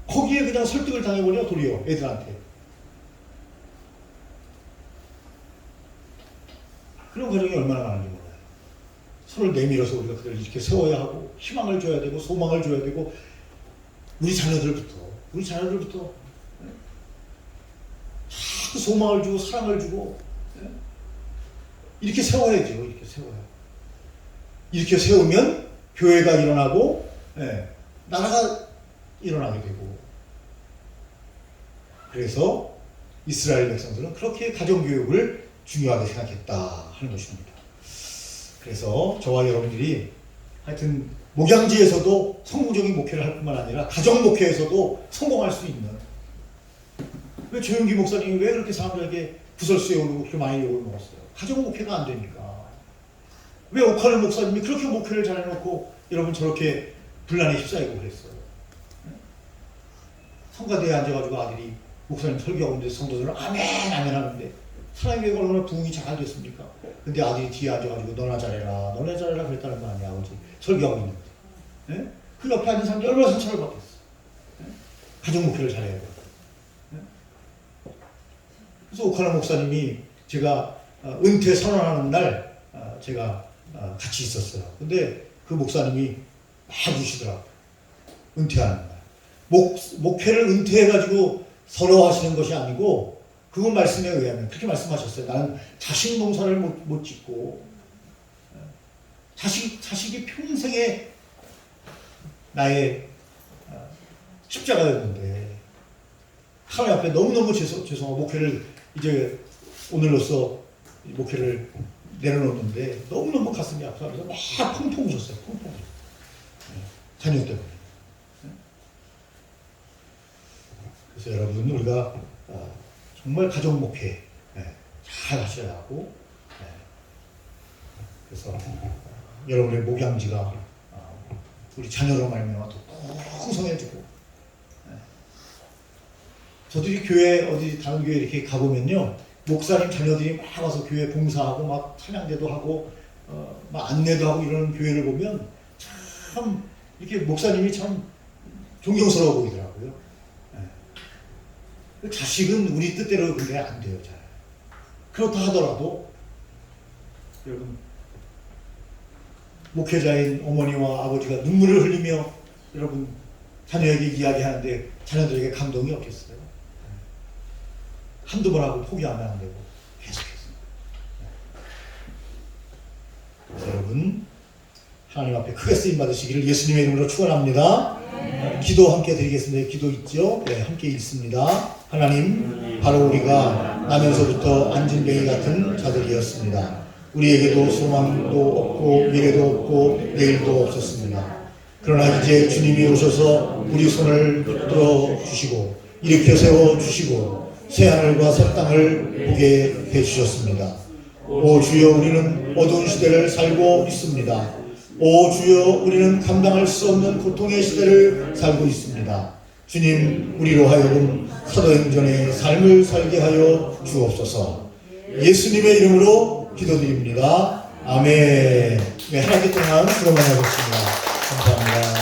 A: 거기에 그냥 설득을 당해버려 도리어 애들한테. 그런 과정이 얼마나 많은지 몰라요. 손을 내밀어서 우리가 그들을 이렇게 세워야 하고 희망을 줘야 되고 소망을 줘야 되고 우리 자녀들부터 자꾸 소망을 주고 사랑을 주고 이렇게 세워야죠. 이렇게 세워야. 이렇게 세우면 교회가 일어나고 나라가 일어나게 되고. 그래서 이스라엘 백성들은 그렇게 가정교육을 중요하게 생각했다 하는 것입니다. 그래서 저와 여러분들이 하여튼 목양지에서도 성공적인 목회를 할 뿐만 아니라 가정 목회에서도 성공할 수 있는, 왜 조용기 목사님이 왜 그렇게 사람들에게 구설수에 오르고 그렇게 많이 욕을 먹었어요? 가정 목회가 안 되니까. 왜 오카르 목사님이 그렇게 목회를 잘해놓고 여러분 저렇게 분란에 휩싸이고 그랬어요? 성가대에 앉아가지고 아들이 목사님 설교하고 있는데 성도들은 아멘 아멘 하는데 사람이 왜 얼마나 부흥이 잘 됐습니까? 근데 아들이 뒤에 앉아가지고 너나 잘해라 그랬다는 거 아니야. 아버지 설교하고 있는데. 네? 그 옆에 앉은 사람들이 얼마나 상처를 받겠어. 네? 가정 목회를 잘해야 돼. 네? 그래서 오카나 목사님이 제가 은퇴 선언하는 날 제가 같이 있었어요. 근데 그 목사님이 막 우시더라고요. 은퇴하는 날. 목회를 은퇴해가지고 서러워하시는 것이 아니고 그 말씀에 의하면 그렇게 말씀하셨어요. 나는 자식 농사를 못 짓고 자식이 평생에 나의 십자가였는데 하나님 앞에 너무너무 죄송하고 목회를 이제 오늘로써 목회를 내려놓는데 너무너무 가슴이 아파서 막 펑펑 우셨어요. 펑펑 우셨어요. 자녀 때문에. 그래서 여러분 우리가 정말 가정 목회 잘 하셔야 하고 그래서 여러분의 목양지가 우리 자녀로 말미암아 또 풍성해지고 저도 이 교회 어디 다른 교회 이렇게 가보면요, 목사님 자녀들이 막 와서 교회 봉사하고 막 찬양대도 하고 막 안내도 하고 이러는 교회를 보면 참 이렇게 목사님이 참 존경스러워 보이더라고요. 예. 자식은 우리 뜻대로 그게 안 돼요, 잘. 그렇다 하더라도 여러분, 목회자인 어머니와 아버지가 눈물을 흘리며 여러분 자녀에게 이야기하는데 자녀들에게 감동이 없겠어요? 한두 번 하고 포기하면 안 되고 계속해서. 여러분, 하나님 앞에 크게 쓰임 받으시기를 예수님의 이름으로 축원합니다. 기도 함께 드리겠습니다. 기도 있죠? 네, 함께 읽습니다. 하나님, 바로 우리가 나면서부터 안진뱅이 같은 자들이었습니다. 우리에게도 소망도 없고 미래도 없고 내일도 없었습니다. 그러나 이제 주님이 오셔서 우리 손을 붙들어 주시고 일으켜 세워 주시고 새하늘과 새 땅을 보게 해주셨습니다. 오 주여, 우리는 어두운 시대를 살고 있습니다. 오 주여, 우리는 감당할 수 없는 고통의 시대를 살고 있습니다. 주님, 우리로 하여금 사도행전의 삶을 살게 하여 주옵소서. 예수님의 이름으로 기도드립니다. 아멘. 네, 하나님 동안 수고 많으셨습니다. 감사합니다.